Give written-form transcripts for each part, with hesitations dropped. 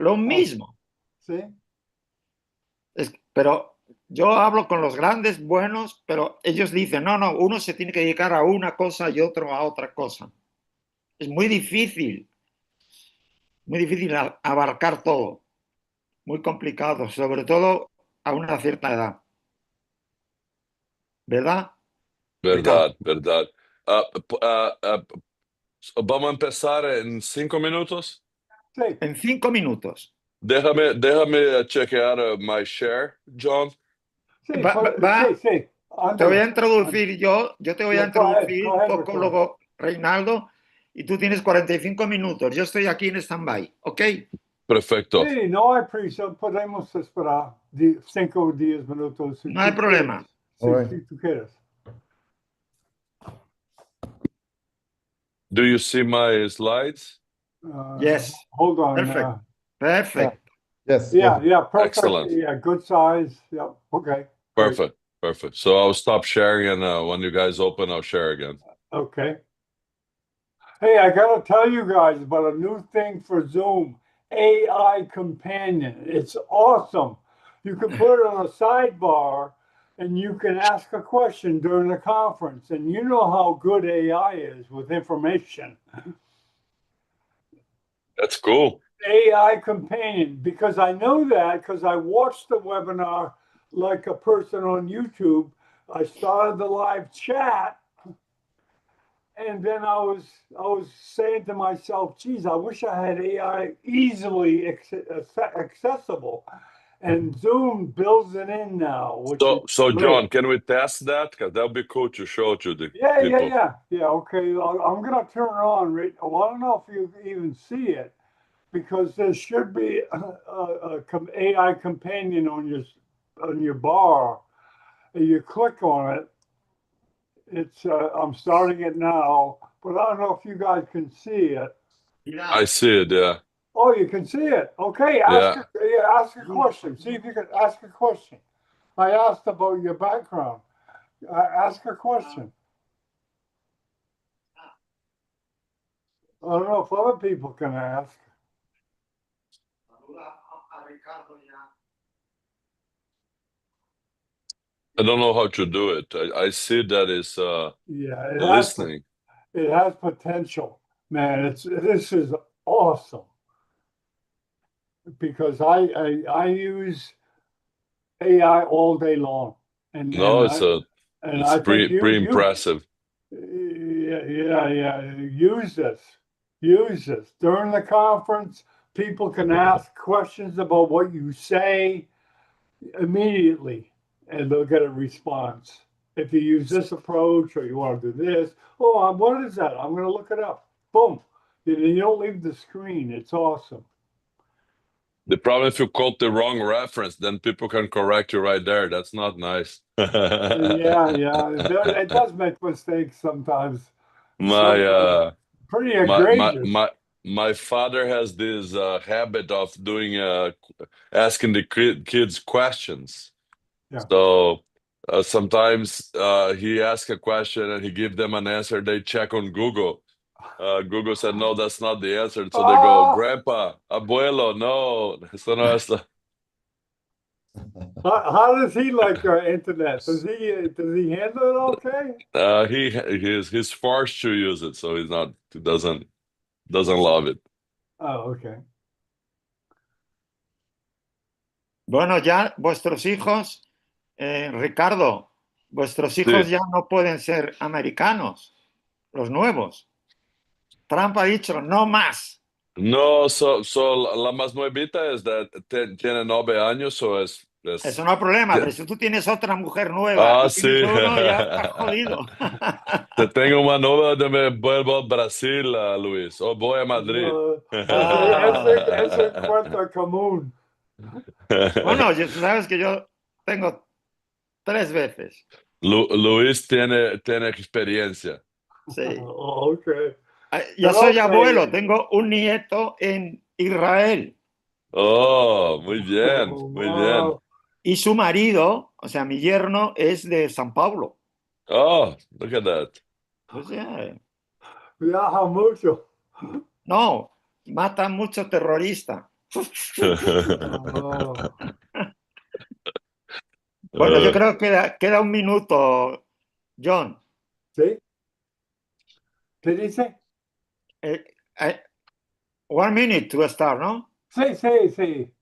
lo Ah, mismo. sí. Pero yo hablo con los grandes buenos, pero ellos dicen, no, no, uno se tiene que dedicar a una cosa y otro a otra cosa. Es muy difícil abarcar todo, muy complicado, sobre todo a una cierta edad, ¿verdad, Ricardo? Verdad, verdad. Ah, vamos a empezar en 5 minutos. Sí, En 5 minutos. Déjame chequear my share, John. sí, sí, sí. Te voy a Ándale. introducir yo te voy a Yeah, introducir go un ahead, poco Ricardo. luego, Reinaldo, y tú tienes 45 minutos. Yo estoy aquí en stand-by, ¿ok? Perfecto. Sí, no hay prisa. Podemos esperar 5 o 10 minutos si No hay tú quieres. problema. Sí, All right. si tú quieres. Do you see my slides? Yes, Hold on. perfect, Yeah. perfect. Yes. Yes. Yeah, perfect. Excellent. Yeah, good size. Yeah, okay, great. Perfect. Perfect. So I'll stop sharing, and when you guys open, I'll share again. Okay. Hey, I gotta tell you guys about a new thing for Zoom, AI Companion. It's awesome. You can put it on a sidebar and you can ask a question during the conference. And you know how good AI is with information. That's cool. AI Companion, because I know that because I watched the webinar like a person on YouTube. I started the live chat, and then I was saying to myself, geez, I wish I had AI easily accessible. And Zoom builds it in now, which is So great. John, can we test that? Because that would be cool to show to the Yeah, yeah, people. yeah. Yeah, okay. I'm gonna turn it on right. Well, I don't know if you even see it because there should be a AI companion on your bar. And you click on it. It's I'm starting it now, but I don't know if you guys can see it. I see it. Yeah. Oh, you can see it. Okay, Yeah. ask a question. See if you can ask a question. I asked about your background. Ask a question. I don't know if other people can ask. I don't know how to do it. I see that it's Yeah, listening. it has potential, man. This is awesome because I use AI all day long, and No, and I and it's I think pretty impressive. yeah, use this during the conference. People can ask questions about what you say immediately, and they'll get a response. If you use this approach or you want to do this, oh, what is that? I'm going to look it up. Boom. You don't leave the screen. It's awesome. The problem if you quote the wrong reference, then people can correct you right there. That's not nice. Yeah. It does make mistakes sometimes. My Sometimes pretty my my egregious. my my father has this habit of doing asking the kids questions. Yeah. So sometimes he asks a question and he give them an answer. They check on Google. Google said no, that's not the answer. So they go, Ah, Grandpa, Abuelo, no, eso no es. how does he like our internet? Does he handle it okay? He's forced to use it, so he doesn't love it. Oh, okay. Bueno, ya vuestros hijos, Ricardo, vuestros hijos Sí. ya no pueden ser americanos, los nuevos. Trump ha dicho no más. No, la más nuevita es de tiene 9 años, Eso no es problema, pero si tú tienes otra mujer nueva y sí. tienes uno, ya estás jodido. Te tengo una nueva de me vuelvo a Brasil, Luis, o voy a Madrid. Ese cuento común. Bueno, tú sabes que yo tengo 3 veces. Luis tiene experiencia. Sí. Okay. Ya But soy abuelo, okay. tengo un nieto en Israel. Oh, muy bien, Oh, muy bien. wow. Y su marido, o sea, mi yerno, es de San Pablo. Oh, look at that. O sea, Viaja mucho. no, matan muchos terroristas. Oh, Bueno, yo Uh, creo que queda un minuto, John. ¿sí? ¿Qué dice? Eh, eh, 1 minute to start, ¿no? Sí, sí, sí.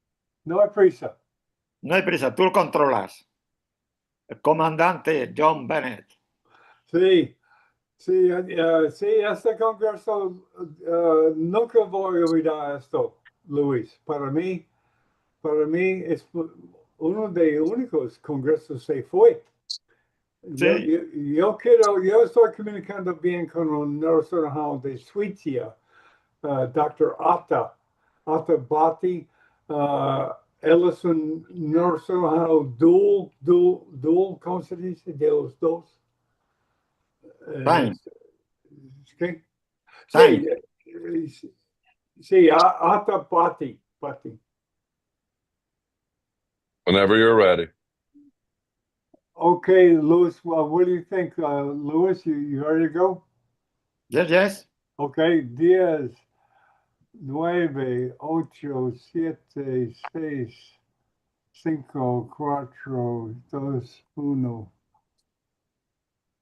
No hay prisa. No hay prisa, tú lo controlas. El comandante John Bennett. Sí, sí, sí, este congreso, nunca voy a olvidar esto, Luis. Para mí es uno de los únicos congresos se fue. Sí, Yo estoy comunicando bien con un neurocirujano de Suecia, Dr. Atta Bhatti. Él es un neurocirujano dual, ¿cómo se dice? De los dos. Eh, fine, ¿Qué? Sí, fine. sí, Atta Bhatti. whenever you're ready. Okay, Louis, well, what do you think? Louis, you ready to go? Yes, yes. Okay, 10, 9, 8, 7, 6, 5, 4, 2, 1.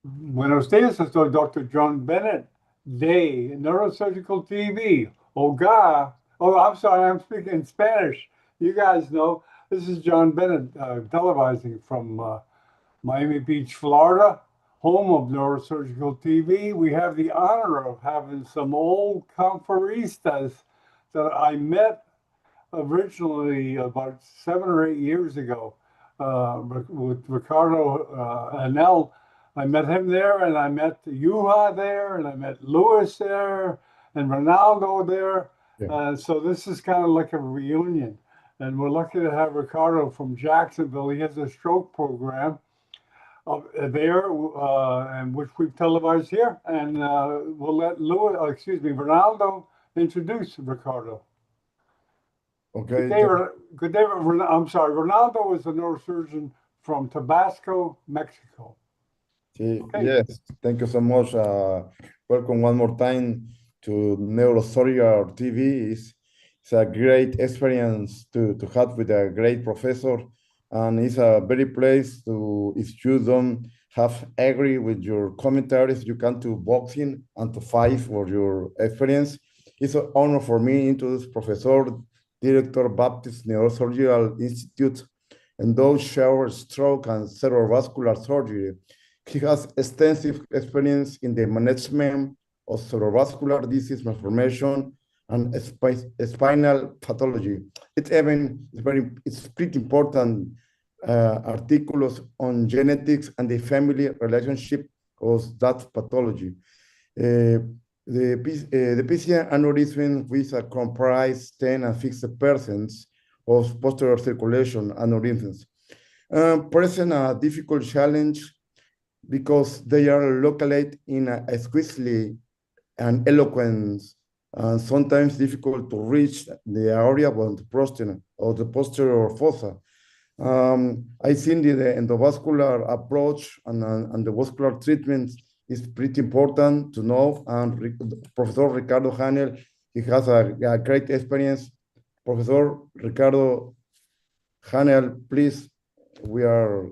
Buenos días, soy Dr. John Bennett de Neurosurgical TV. Hogar. Oh, I'm sorry, I'm speaking in Spanish. You guys know this is John Bennett televising from Miami Beach, Florida, home of Neurosurgical TV. We have the honor of having some old confereestas that I met originally about 7 or 8 years ago with Ricardo Anel. I met him there, and I met Yuha there, and I met Lewis there, and Ronaldo there. Yeah. So this is kind of like a reunion. And we're lucky to have Ricardo from Jacksonville. He has a stroke program there, and which we've televised here. And we'll let Ronaldo introduce Ricardo. Okay. Good day, I'm sorry. Ronaldo is a neurosurgeon from Tabasco, Mexico. Okay. Yes. Thank you so much. Welcome one more time to Neurosurgery TV. It's a great experience to have with a great professor, and it's a very place to, if you don't have agree with your commentaries, you can to boxing and to fight for your experience. It's an honor for me to introduce Professor Director Baptist Neurosurgical Institute and those share stroke and cerebrovascular surgery. He has extensive experience in the management of cerebrovascular disease malformation and spinal pathology. It's pretty important articles on genetics and the family relationship of that pathology. The PCI aneurysm with a comprise 10 and 50% of posterior circulation aneurysms. Present a difficult challenge because they are located in a exquisitely and eloquent and sometimes difficult to reach the area of the prostate or the posterior fossa. I think the endovascular approach and the vascular treatment is pretty important to know. And Professor Ricardo Hanel, he has a great experience. Professor Ricardo Hanel, please, we are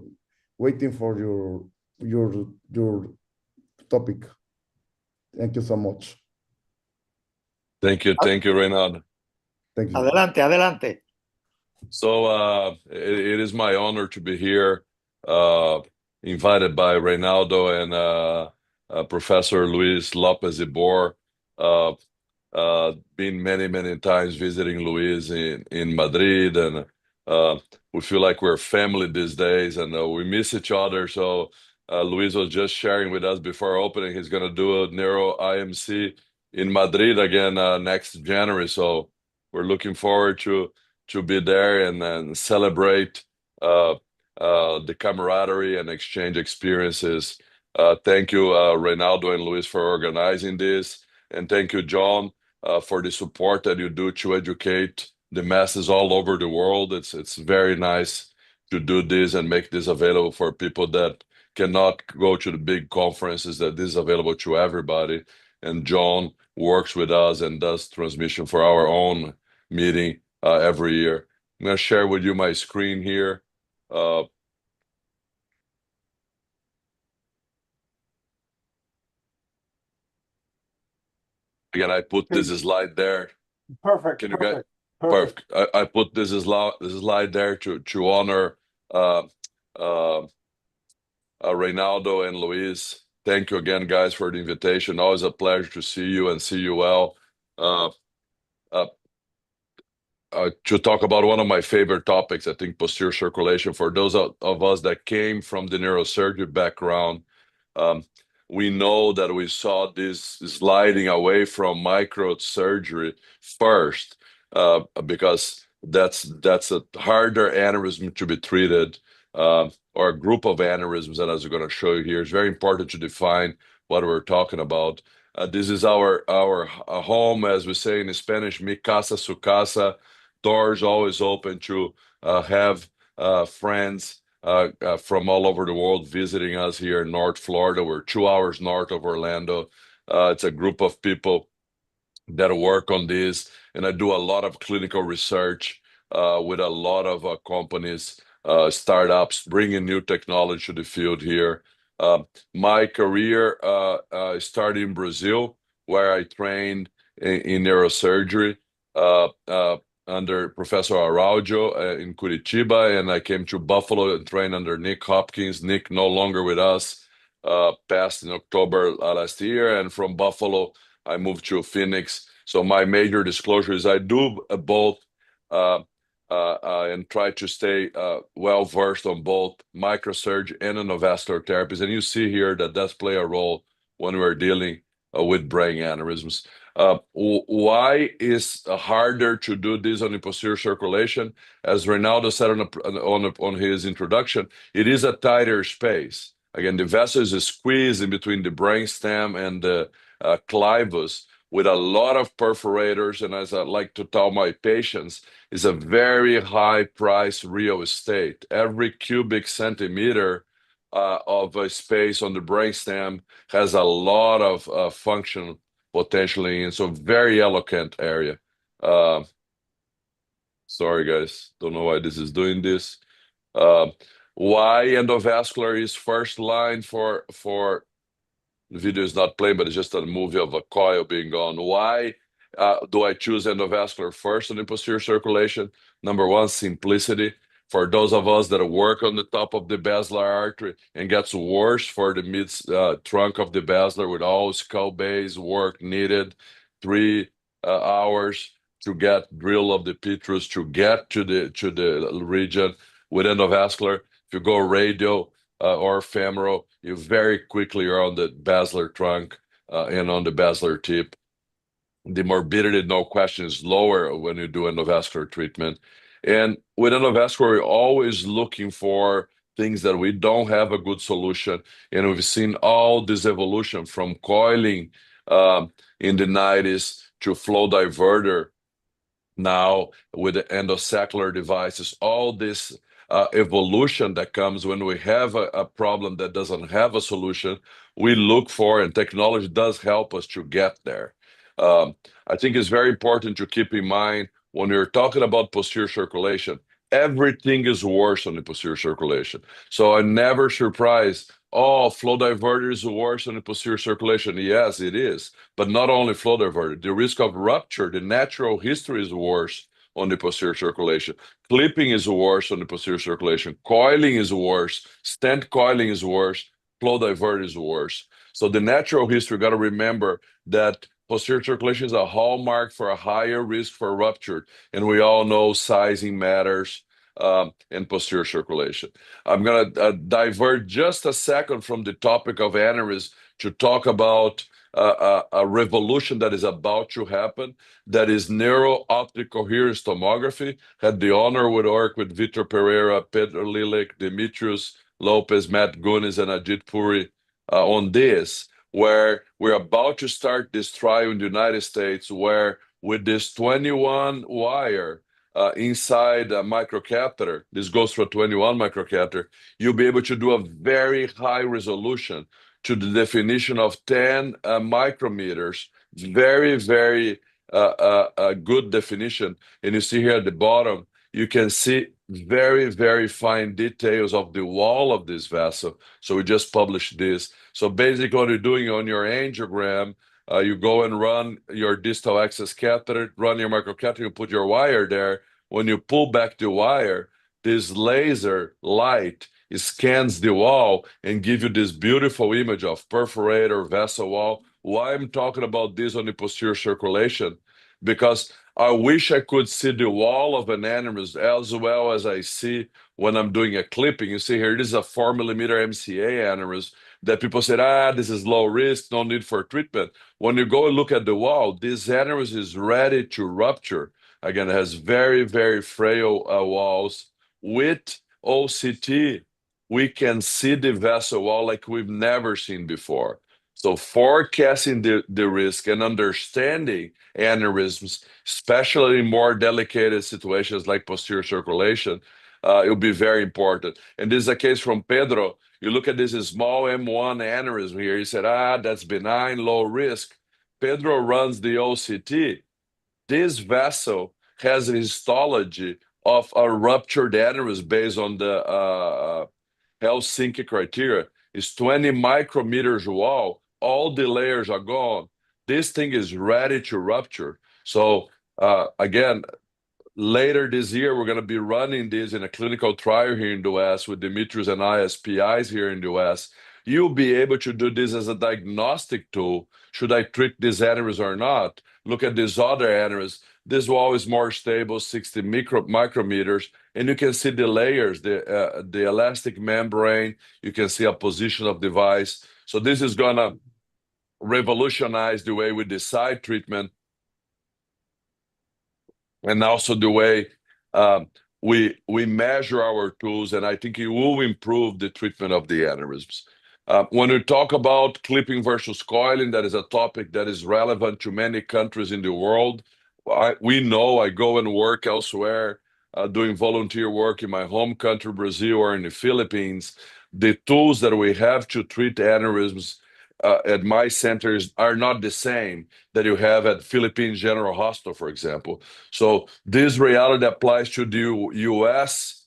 waiting for your topic. Thank you so much. Thank you, Reynald. Thank you. Adelante, adelante. So it is my honor to be here, invited by Reynaldo and Professor Luis Lopez Ibor. Been many times visiting Luis in Madrid, and we feel like we're family these days, and we miss each other. So Luis was just sharing with us before opening, he's going to do a Neuro IMC in Madrid again next January. So we're looking forward to be there and celebrate the camaraderie and exchange experiences. Thank you, Reynaldo and Luis, for organizing this, and thank you, John, for the support that you do to educate the masses all over the world. It's very nice to do this and make this available for people that cannot go to the big conferences, that this is available to everybody. And John works with us and does transmission for our own meeting every year. I'm going to share with you my screen here. Again, I put this slide there. Perfect. Can you guys? Perfect. Perfect. I put this slide there to honor uh, uh, Reynaldo and Luis. Thank you again, guys, for the invitation. Always a pleasure to see you and see you well. Uh, uh, to talk about one of my favorite topics, I think posterior circulation. For those of us that came from the neurosurgery background, um, we know that we saw this sliding away from microsurgery first, because that's a harder aneurysm to be treated, or a group of aneurysms. And as we're going to show you here, it's very important to define what we're talking about. This is our home, as we say in Spanish, mi casa su casa. Doors always open to have friends from all over the world visiting us here in North Florida. We're 2 hours north of Orlando. It's a group of people that work on this, and I do a lot of clinical research with a lot of companies, startups, bringing new technology to the field here. My career started in Brazil, where I trained in neurosurgery under Professor Araujo in Curitiba, and I came to Buffalo and trained under Nick Hopkins. Nick no longer with us, passed in October last year, and from Buffalo, I moved to Phoenix. So my major disclosure is I do both, and try to stay well versed on both microsurgery and endovascular therapies. And you see here that does play a role when we're dealing with brain aneurysms. Why is harder to do this on the posterior circulation? As Reynaldo said on his introduction, it is a tighter space. Again, the vessel is squeezed in between the brainstem and the clivus with a lot of perforators, and as I like to tell my patients, is a very high price real estate. Every cubic centimeter of a space on the brainstem has a lot of function potentially, and so very eloquent area. Sorry guys, don't know why this is doing this. Why endovascular is first line for the video is not playing, but it's just a movie of a coil being gone. Why do I choose endovascular first in the posterior circulation? Number one, simplicity. For those of us that work on the top of the basilar artery, and gets worse for the mid trunk of the basilar with all skull base work needed, 3 hours to get drill of the petrous to get to the region. With endovascular, if you go radial or femoral, you very quickly are on the basilar trunk and on the basilar tip. The morbidity, no question, is lower when you do endovascular treatment. And with endovascular, we're always looking for things that we don't have a good solution. And we've seen all this evolution from coiling in the 90s to flow diverter now with the endosaccular devices. All this evolution that comes when we have a problem that doesn't have a solution, we look for, and technology does help us to get there. I think it's very important to keep in mind when you're talking about posterior circulation, everything is worse on the posterior circulation. So I'm never surprised, oh, flow diverter is worse on the posterior circulation. Yes, it is. But not only flow diverter, the risk of rupture, the natural history is worse on the posterior circulation. Clipping is worse on the posterior circulation. Coiling is worse. Stent coiling is worse. Flow diverter is worse. So the natural history, got to remember that posterior circulation is a hallmark for a higher risk for rupture. And we all know sizing matters in posterior circulation. I'm going to divert just a second from the topic of aneurysm to talk about a revolution that is about to happen, that is neuro-optic coherence tomography. Had the honor to work with Vitor Pereira, Pedro Lilik, Dimitrios Lopez, Matt Gunis, and Ajit Puri on this, where we're about to start this trial in the United States, where with this 21 wire inside a microcatheter, this goes for a 21 microcatheter, you'll be able to do a very high resolution to the definition of 10 micrometers, very, very a good definition. And you see here at the bottom, you can see very, very fine details of the wall of this vessel. So we just published this. So basically what you're doing on your angiogram, you go and run your distal access catheter, run your microcatheter, you put your wire there. When you pull back the wire, this laser light scans the wall and give you this beautiful image of perforator vessel wall. Why I'm talking about this on the posterior circulation? Because I wish I could see the wall of an aneurysm as well as I see when I'm doing a clipping. You see here, this is a 4 millimeter MCA aneurysm that people said, this is low risk, no need for treatment. When you go and look at the wall, this aneurysm is ready to rupture. Again, it has very, very frail walls. With OCT, we can see the vessel wall like we've never seen before. So forecasting the risk and understanding aneurysms, especially in more delicate situations like posterior circulation, it will be very important. And this is a case from Pedro. You look at this small M1 aneurysm here. He said, that's benign, low risk. Pedro runs the OCT. This vessel has a histology of a ruptured aneurysm based on the Helsinki criteria. It's 20 micrometers wall. All the layers are gone. This thing is ready to rupture. So again, later this year, we're going to be running this in a clinical trial here in the US with Dimitrios and ISPIs here in the US. You'll be able to do this as a diagnostic tool. Should I treat this aneurysm or not? Look at this other aneurysm. This wall is more stable, 60 micrometers, and you can see the layers, the elastic membrane. You can see a position of device. So this is going to revolutionize the way we decide treatment, and also the way we measure our tools, and I think it will improve the treatment of the aneurysms. When we talk about clipping versus coiling, that is a topic that is relevant to many countries in the world. We know I go and work elsewhere, doing volunteer work in my home country, Brazil, or in the Philippines. The tools that we have to treat aneurysms at my centers are not the same that you have at Philippine General Hospital, for example. So this reality applies to the US,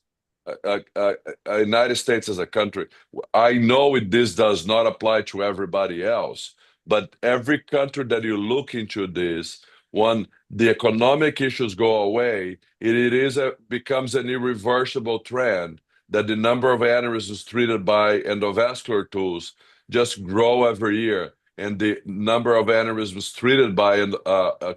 United States as a country. I know this does not apply to everybody else, but every country that you look into this, when the economic issues go away, becomes an irreversible trend that the number of aneurysms treated by endovascular tools just grow every year, and the number of aneurysms treated by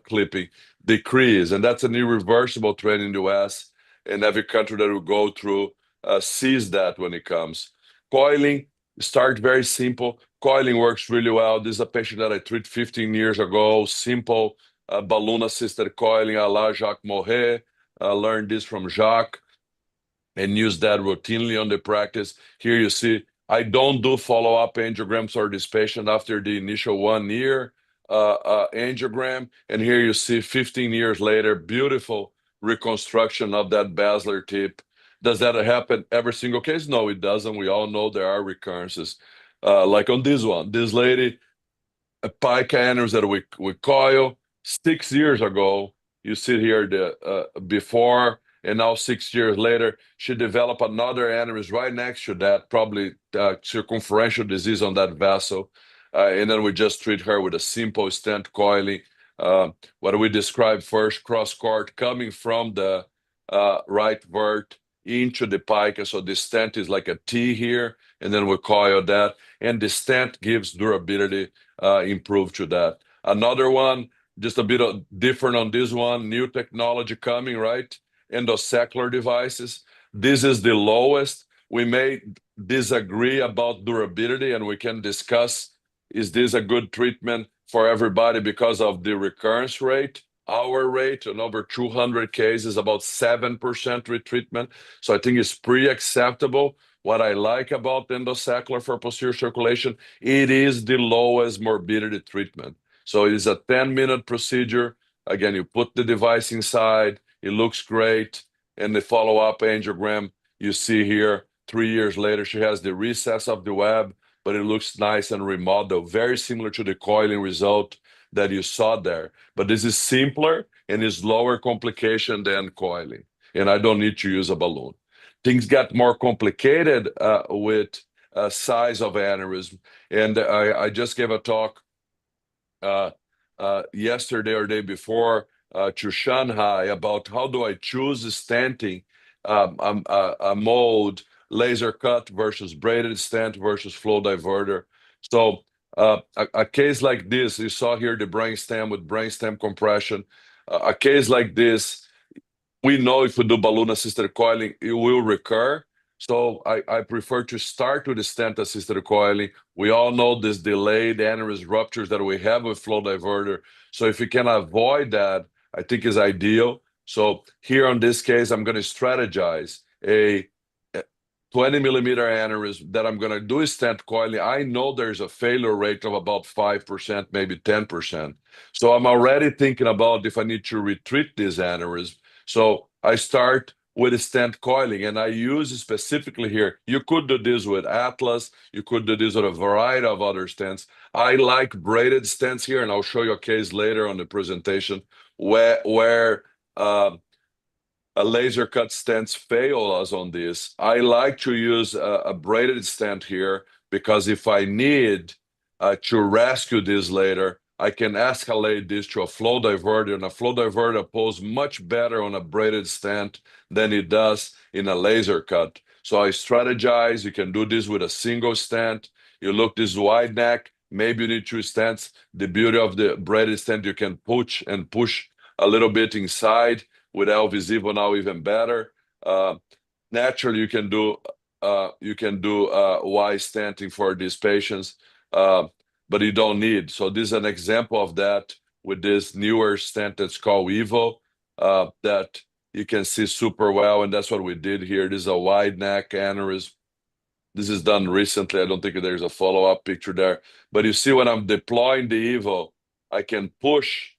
clipping decrease, and that's an irreversible trend in the US, and every country that we go through sees that when it comes. Coiling, start very simple. Coiling works really well. This is a patient that I treated 15 years ago, simple balloon-assisted coiling a la Jacques Moret. Learned this from Jacques and use that routinely on the practice. Here you see, I don't do follow-up angiograms for this patient after the initial 1 year angiogram. And here you see 15 years later, beautiful reconstruction of that basilar tip. Does that happen every single case? No, it doesn't. We all know there are recurrences. Like on this one, this lady, a pica aneurysm that we coil 6 years ago. You see here the before, and now 6 years later, she developed another aneurysm right next to that, probably circumferential disease on that vessel. And then we just treat her with a simple stent coiling. What we described first, cross cord coming from the right vert into the pica. So the stent is like a T here, and then we coil that. And the stent gives durability improved to that. Another one, just a bit different on this one, new technology coming, right? Endosaccular devices. This is the lowest. We may disagree about durability, and we can discuss, is this a good treatment for everybody because of the recurrence rate? Our rate on over 200 cases, about 7% retreatment. So I think it's pretty acceptable. What I like about endosaccular for posterior circulation, it is the lowest morbidity treatment. So it is a 10-minute procedure. Again, you put the device inside, it looks great. And the follow-up angiogram, you see here, 3 years later, she has the recess of the web, but it looks nice and remodeled, very similar to the coiling result. that you saw there. But this is simpler and is lower complication than coiling. And I don't need to use a balloon. Things get more complicated with size of aneurysm. And I just gave a talk yesterday or day before to Shanghai about how do I choose stenting, a mode, laser cut versus braided stent versus flow diverter. So a case like this, you saw here the brainstem with brainstem compression. A case like this, we know if we do balloon-assisted coiling, it will recur. So I prefer to start with the stent-assisted coiling. We all know this delayed aneurysm ruptures that we have with flow diverter. So if we can avoid that, I think is ideal. So here on this case, I'm going to strategize a 20 millimeter aneurysm that I'm going to do stent coiling. I know there's a failure rate of about 5%, maybe 10%. So I'm already thinking about if I need to retreat this aneurysm. So I start with a stent coiling, and I use specifically here. You could do this with Atlas. You could do this with a variety of other stents. I like braided stents here, and I'll show you a case later on the presentation where a laser cut stents fail us on this. I like to use a braided stent here because if I need to rescue this later, I can escalate this to a flow diverter, and a flow diverter pulls much better on a braided stent than it does in a laser cut. So I strategize. You can do this with a single stent. You look this wide neck, maybe you need two stents. The beauty of the braided stent, you can push and push a little bit inside. With Elvis Evo now even better. Naturally, you can do Y stenting for these patients, but you don't need. So this is an example of that with this newer stent that's called Evo that you can see super well, and that's what we did here. This is a wide neck aneurysm. This is done recently. I don't think there's a follow-up picture there, but you see when I'm deploying the Evo, I can push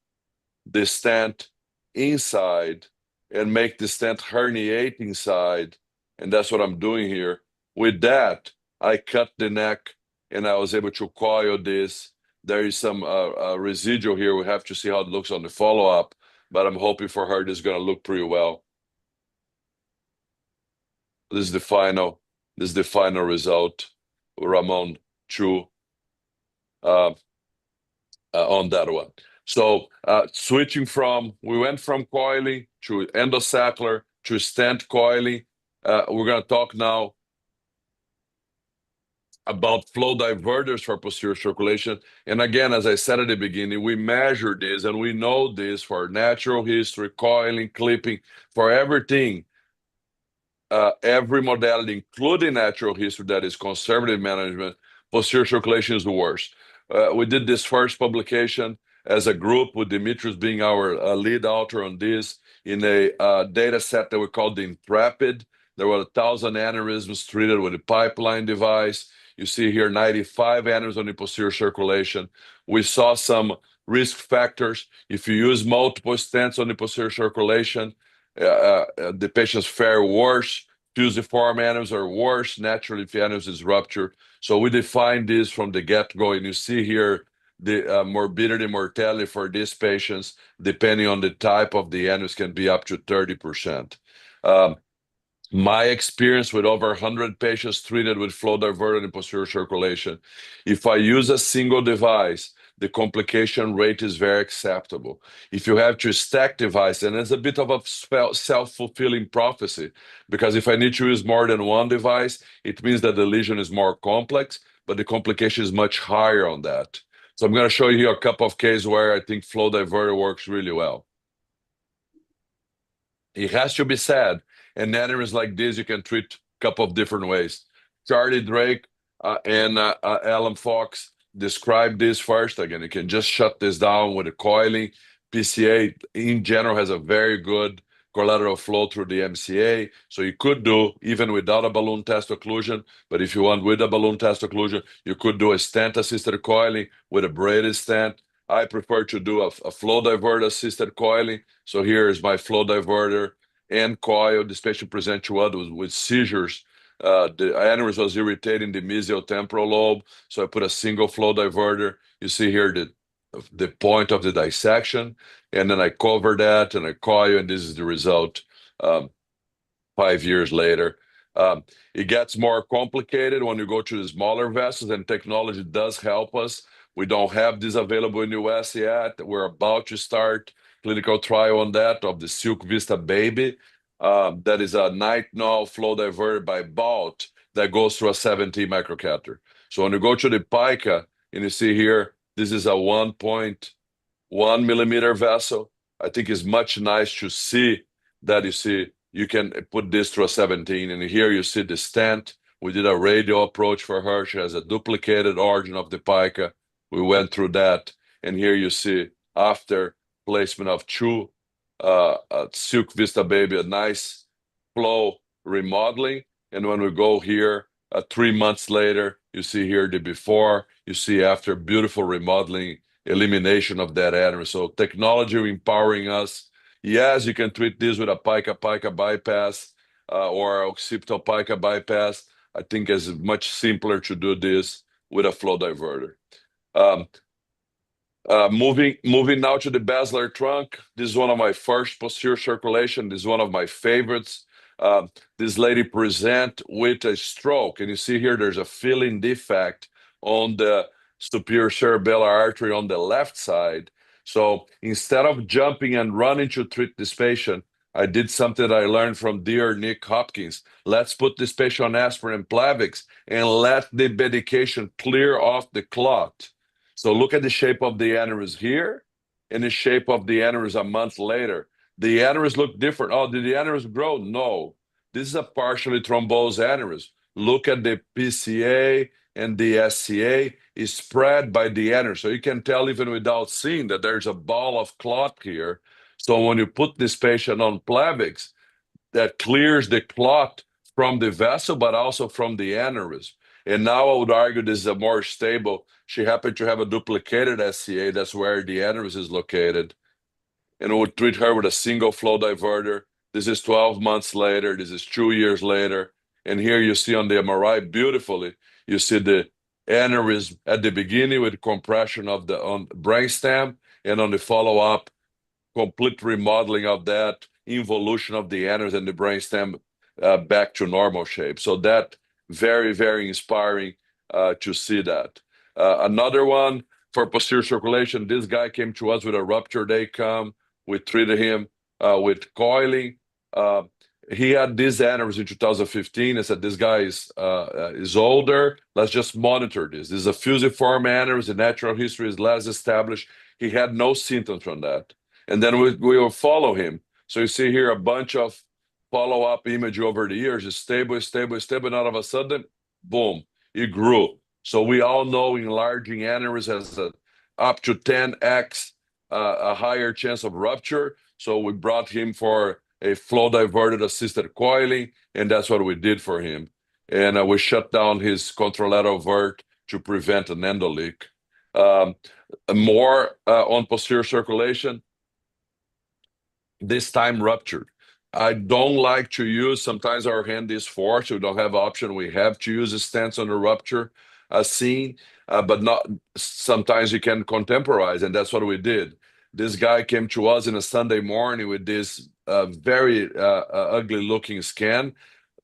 the stent inside and make the stent herniate inside, and that's what I'm doing here. With that, I cut the neck, and I was able to coil this. There is some residual here. We have to see how it looks on the follow-up, but I'm hoping for her this is going to look pretty well. This is the final result. Ramon Chu on that one. So we went from coiling to endosaccular to stent coiling. We're going to talk now about flow diverters for posterior circulation. And again, as I said at the beginning, we measure this and we know this for natural history, coiling, clipping, for everything. Every modality, including natural history, that is conservative management, posterior circulation is the worst. We did this first publication as a group with Demetrius being our lead author on this in a data set that we called the Intrepid. There were 1,000 aneurysms treated with a pipeline device. You see here 95 aneurysms on the posterior circulation. We saw some risk factors. If you use multiple stents on the posterior circulation, the patients fare worse. Fusiform aneurysms are worse naturally if the aneurysm is ruptured. So we defined this from the get-go, and you see here the morbidity mortality for these patients, depending on the type of the aneurysm, can be up to 30%. My experience with over 100 patients treated with flow diverter and posterior circulation, if I use a single device, the complication rate is very acceptable. If you have to stack device, and it's a bit of a self-fulfilling prophecy, because if I need to use more than one device, it means that the lesion is more complex, but the complication is much higher on that. So I'm going to show you here a couple of cases where I think flow diverter works really well. It has to be said, and aneurysms like this, you can treat a couple of different ways. Charlie Drake and Alan Fox described this first. Again, you can just shut this down with a coiling. PCA in general has a very good collateral flow through the MCA. So you could do even without a balloon test occlusion, but if you want with a balloon test occlusion, you could do a stent-assisted coiling with a braided stent. I prefer to do a flow diverter assisted coiling. So here is my flow diverter and coil. This patient presents to us with seizures. The aneurysm was irritating the mesial temporal lobe, so I put a single flow diverter. You see here that the point of the dissection, and then I cover that and I coil, and this is the result 5 years later. It gets more complicated when you go to the smaller vessels, and technology does help us. We don't have this available in the US yet. We're about to start clinical trial on that of the Silk Vista Baby. That is a nitinol flow diverter by Bolt that goes through a 17 microcatheter. So when you go to the pica, and you see here, this is a 1.1 millimeter vessel. I think it's much nice to see that you can put this through a 17, and here you see the stent. We did a radial approach for her. She has a duplicated origin of the pica. We went through that, and here you see after placement of two Silk Vista Baby, a nice flow remodeling. And when we go here 3 months later, you see here the before, you see after, beautiful remodeling, elimination of that aneurysm. So technology empowering us. Yes, you can treat this with a pica bypass or occipital pica bypass. I think it's much simpler to do this with a flow diverter. Moving now to the basilar trunk. This is one of my first posterior circulation. This is one of my favorites. This lady present with a stroke, and you see here there's a filling defect on the superior cerebellar artery on the left side. So instead of jumping and running to treat this patient, I did something that I learned from dear Nick Hopkins. Let's put this patient on aspirin and Plavix and let the medication clear off the clot. So look at the shape of the aneurysm here and the shape of the aneurysm a month later. The aneurysm look different. Oh, did the aneurysm grow? No. This is a partially thrombosed aneurysm. Look at the PCA and the SCA is spread by the aneurysm. So you can tell even without seeing that there's a ball of clot here. So when you put this patient on Plavix, that clears the clot from the vessel, but also from the aneurysm. And now I would argue this is a more stable. She happened to have a duplicated SCA. That's where the aneurysm is located. And we would treat her with a single flow diverter. This is 12 months later. This is 2 years later. And here you see on the MRI beautifully, you see the aneurysm at the beginning with compression of the brainstem, and on the follow-up, complete remodeling of that, involution of the aneurysm and the brainstem back to normal shape. So that very, very inspiring to see that. Another one for posterior circulation, this guy came to us with a ruptured ACOM. We treated him with coiling. He had this aneurysm in 2015. I said, this guy is older. Let's just monitor this. This is a fusiform aneurysm. The natural history is less established. He had no symptoms from that. And then we will follow him. So you see here a bunch of follow-up image over the years. It's stable, and all of a sudden, boom, it grew. So we all know enlarging aneurysm has up to 10x a higher chance of rupture. So we brought him for a flow diverted assisted coiling, and that's what we did for him. And we shut down his contralateral vert to prevent an endoleak. More on posterior circulation, this time ruptured. I don't like to use, sometimes our hand is forced, we don't have option. We have to use a stance on the rupture scene, but not, sometimes you can contemporize, and that's what we did. This guy came to us in a Sunday morning with this very ugly looking scan.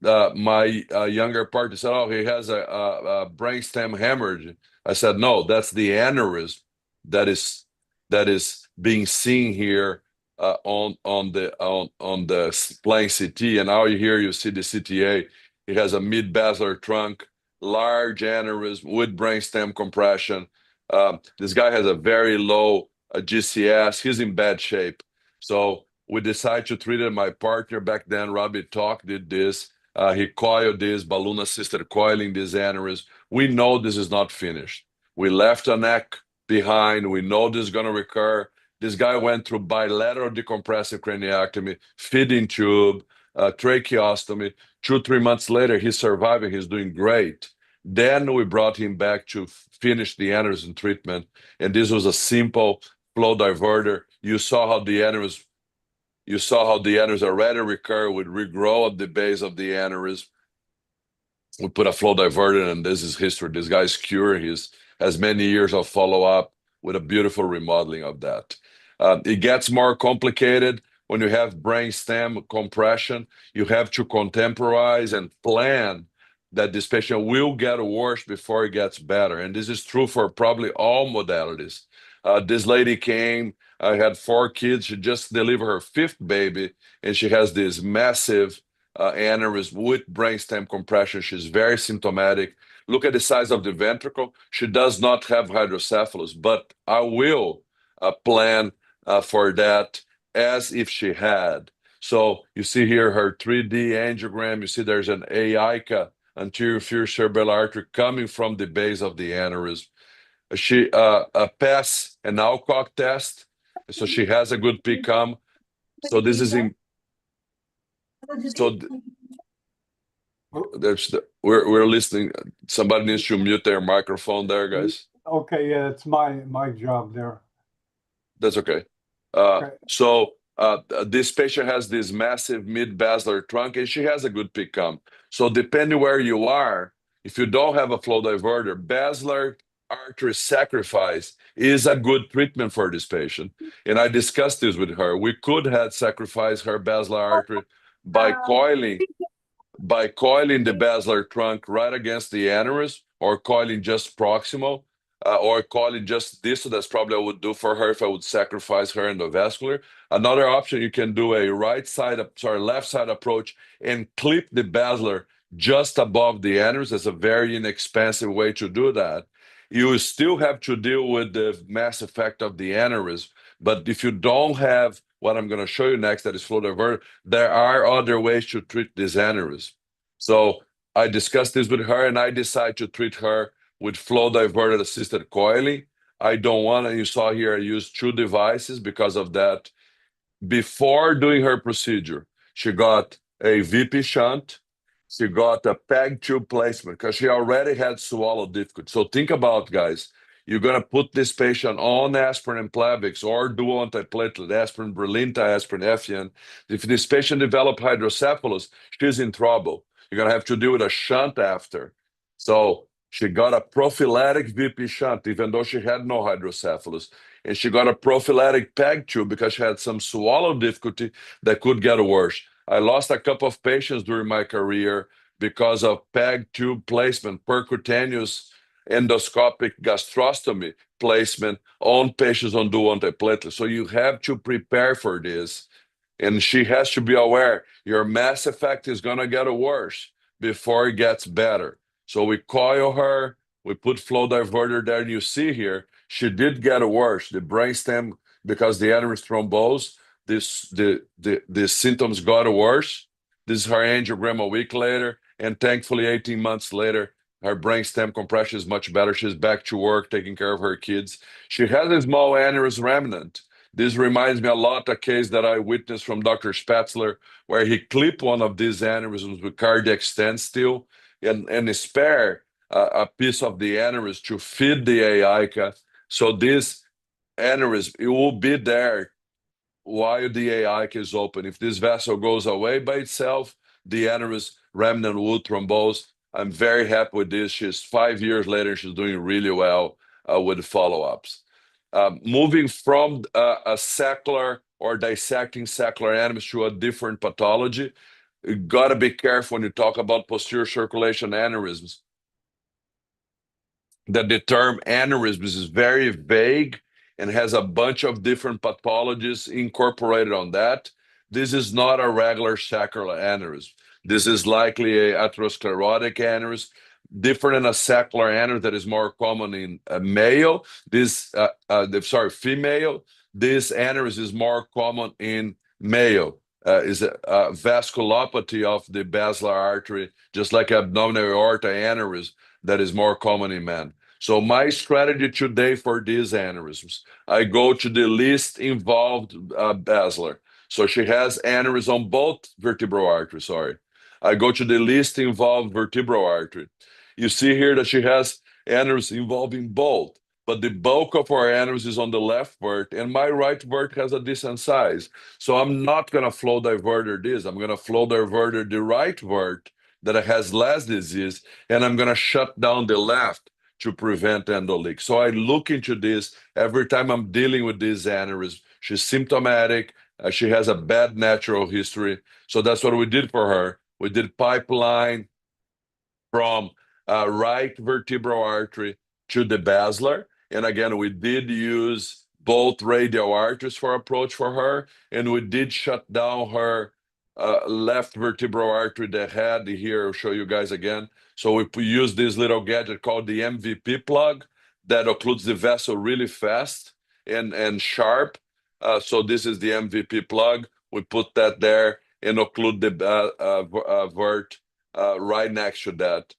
My younger partner said, oh, he has a brainstem hemorrhage. I said, no, that's the aneurysm that is being seen here on the plain CT. And now here you see the CTA. It has a mid-basilar trunk, large aneurysm with brainstem compression. This guy has a very low GCS. He's in bad shape. So we decided to treat him. My partner back then, Robbie Talk, did this. He coiled this, balloon-assisted coiling this aneurysm. We know this is not finished. We left a neck behind. We know this is going to recur. This guy went through bilateral decompressive craniectomy, feeding tube, tracheostomy. 2-3 months later, he's surviving. He's doing great. Then we brought him back to finish the aneurysm treatment. And this was a simple flow diverter. You saw how the aneurysm already recur, would regrow at the base of the aneurysm. We put a flow diverter, and this is history. This guy's cured. He has many years of follow-up with a beautiful remodeling of that. It gets more complicated when you have brainstem compression. You have to contemporize and plan that this patient will get worse before it gets better. And this is true for probably all modalities. This lady came, I had 4 kids. She just delivered her 5th baby, and she has this massive aneurysm with brainstem compression. She's very symptomatic. Look at the size of the ventricle. She does not have hydrocephalus, but I will plan for that as if she had. So you see here her 3D angiogram. You see there's an AICA, anterior inferior cerebral artery, coming from the base of the aneurysm. She passed an Alcock test, so she has a good PCOM. So this is in. So we're listening. Somebody needs to mute their microphone there, guys. Okay, yeah, it's my job there. That's okay. So this patient has this massive mid-basilar trunk, and she has a good PCOM. So depending where you are, if you don't have a flow diverter, basilar artery sacrifice is a good treatment for this patient. And I discussed this with her. We could have sacrificed her basilar artery by coiling the basilar trunk right against the aneurysm, or coiling just proximal, or coiling just distal. That's probably what I would do for her if I would sacrifice her endovascular. Another option, you can do a left side approach and clip the basilar just above the aneurysm. That's a very inexpensive way to do that. You still have to deal with the mass effect of the aneurysm, but if you don't have what I'm going to show you next, that is flow diverter, there are other ways to treat this aneurysm. So I discussed this with her, and I decided to treat her with flow diverted assisted coiling. I don't want, and you saw here, I used 2 devices because of that. Before doing her procedure, she got a VP shunt. She got a PEG tube placement because she already had swallow difficulty. So think about, guys, you're going to put this patient on aspirin and Plavix or dual antiplatelet, aspirin, Brilinta, aspirin, Effien. If this patient develops hydrocephalus, she's in trouble. You're going to have to do with a shunt after. So she got a prophylactic VP shunt, even though she had no hydrocephalus. And she got a prophylactic PEG tube because she had some swallow difficulty that could get worse. I lost a couple of patients during my career because of PEG tube placement, percutaneous endoscopic gastrostomy placement on patients on dual antiplatelet. So you have to prepare for this. And she has to be aware your mass effect is going to get worse before it gets better. So we coil her, we put flow diverter there, and you see here, she did get worse. The brainstem, because the aneurysm thrombosed, the symptoms got worse. This is her angiogram a week later, and thankfully 18 months later, her brainstem compression is much better. She's back to work, taking care of her kids. She has a small aneurysm remnant. This reminds me a lot of a case that I witnessed from Dr. Spatzler, where he clipped one of these aneurysms with cardiac standstill and spare a piece of the aneurysm to feed the AICA. So this aneurysm, it will be there while the AICA is open. If this vessel goes away by itself, the aneurysm remnant will thrombose. I'm very happy with this. She's 5 years later, she's doing really well with follow-ups. Moving from a sacral or dissecting sacral aneurysm to a different pathology, you got to be careful when you talk about posterior circulation aneurysms. That the term aneurysms is very vague and has a bunch of different pathologies incorporated on that. This is not a regular sacral aneurysm. This is likely a atherosclerotic aneurysm, different than a sacral aneurysm that is more common in male. Female. This aneurysm is more common in male. Is a vasculopathy of the basilar artery, just like abdominal aorta aneurysm that is more common in men. So my strategy today for these aneurysms, I go to the least involved basilar. So she has aneurysm on both vertebral arteries, sorry. I go to the least involved vertebral artery. You see here that she has aneurysm involving both, but the bulk of our aneurysm is on the left vert, and my right vert has a decent size. So I'm not going to flow diverter this. I'm going to flow diverter the right vert that has less disease, and I'm going to shut down the left to prevent endoleak. So I look into this every time I'm dealing with this aneurysm. She's symptomatic. She has a bad natural history. So that's what we did for her. We did pipeline from right vertebral artery to the basilar. And again, we did use both radial arteries for approach for her, and we did shut down her left vertebral artery that had here. I'll show you guys again. So we use this little gadget called the MVP plug that occludes the vessel really fast and sharp. So this is the MVP plug. We put that there and occlude the vert right next to that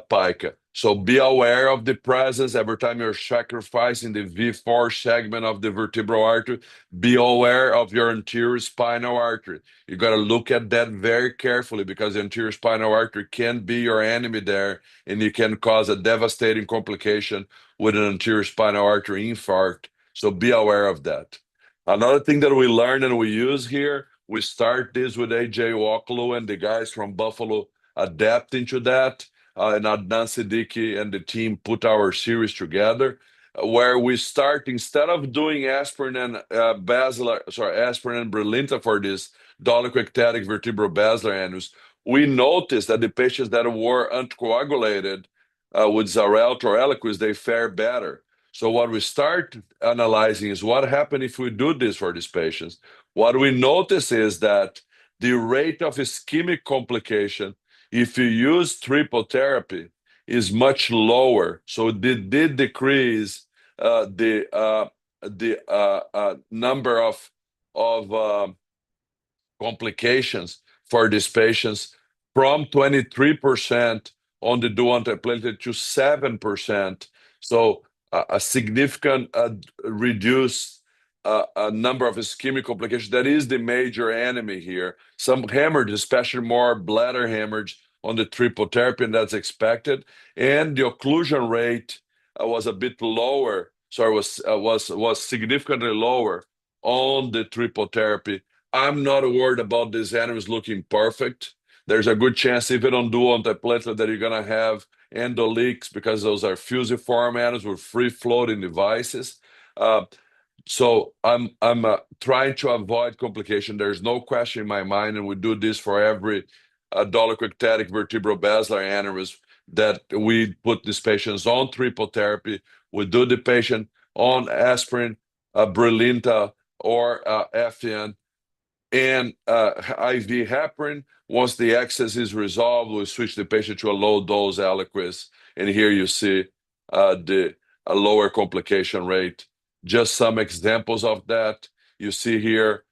pica. So be aware of the presence every time you're sacrificing the V4 segment of the vertebral artery. Be aware of your anterior spinal artery. You got to look at that very carefully because the anterior spinal artery can be your enemy there, and you can cause a devastating complication with an anterior spinal artery infarct. So be aware of that. Another thing that we learn and we use here, we start this with AJ Walklow and the guys from Buffalo adapting to that. And Adnan Siddiqui and the team put our series together, where we start, instead of doing aspirin and aspirin and Brilinta for this dolichoectatic vertebral basilar annulus, we noticed that the patients that were anticoagulated with Xarelto or Eliquis, they fare better. So what we start analyzing is what happened if we do this for these patients. What we notice is that the rate of ischemic complication, if you use triple therapy, is much lower. So it did decrease the number of complications for these patients from 23% on the dual antiplatelet to 7%. So a significant reduced number of ischemic complications. That is the major enemy here. Some hemorrhage, especially more bladder hemorrhage on the triple therapy, and that's expected. And the occlusion rate was a bit lower. Sorry, was significantly lower on the triple therapy. I'm not worried about this aneurysm looking perfect. There's a good chance if you don't do antiplatelet that you're gonna have endoleaks because those are fusiform aneurysms with free-floating devices. So I'm trying to avoid complication. There's no question in my mind, and we do this for every dolichoectatic vertebral basilar aneurysm that we put these patients on triple therapy. We do the patient on aspirin, Brilinta, or Effient, and IV heparin. Once the excess is resolved, we switch the patient to a low dose Eliquis, and here you see a lower complication rate. Just some examples of that. You see here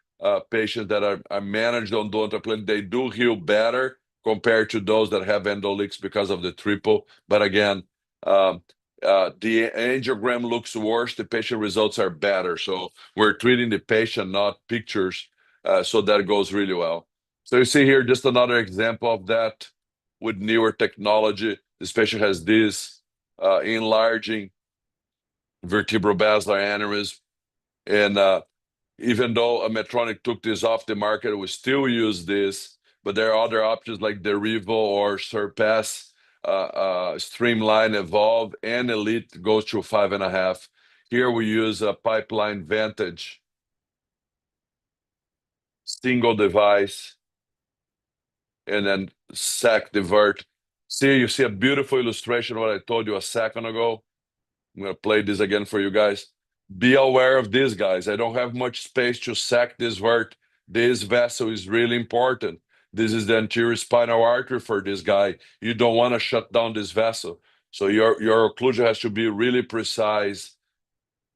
patients that are managed on dual antiplatelet, they do heal better compared to those that have endoleaks because of the triple. But again, the angiogram looks worse, the patient results are better. So we're treating the patient, not pictures. So that goes really well. So you see here just another example of that with newer technology. This patient has this enlarging vertebral basilar aneurysm. And even though a Medtronic took this off the market, we still use this. But there are other options like Derivo or Surpass, Streamline, Evolve, and Elite goes to 5.5. Here we use a Pipeline Vantage single device, and then sac divert. See, you see a beautiful illustration of what I told you a second ago. I'm going to play this again for you guys. Be aware of this, guys. I don't have much space to sac this vert. This vessel is really important. This is the anterior spinal artery for this guy. You don't want to shut down this vessel. So your occlusion has to be really precise.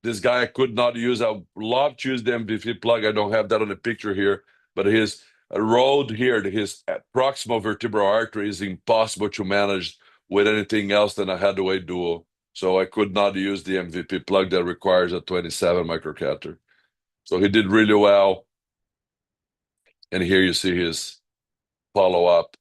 This guy I could not use. I would love to use the MVP plug. I don't have that on the picture here, but his road here, his proximal vertebral artery is impossible to manage with anything else than a headway dual. So I could not use the MVP plug that requires a 27 microcatheter. So he did really well. And here you see his follow-up.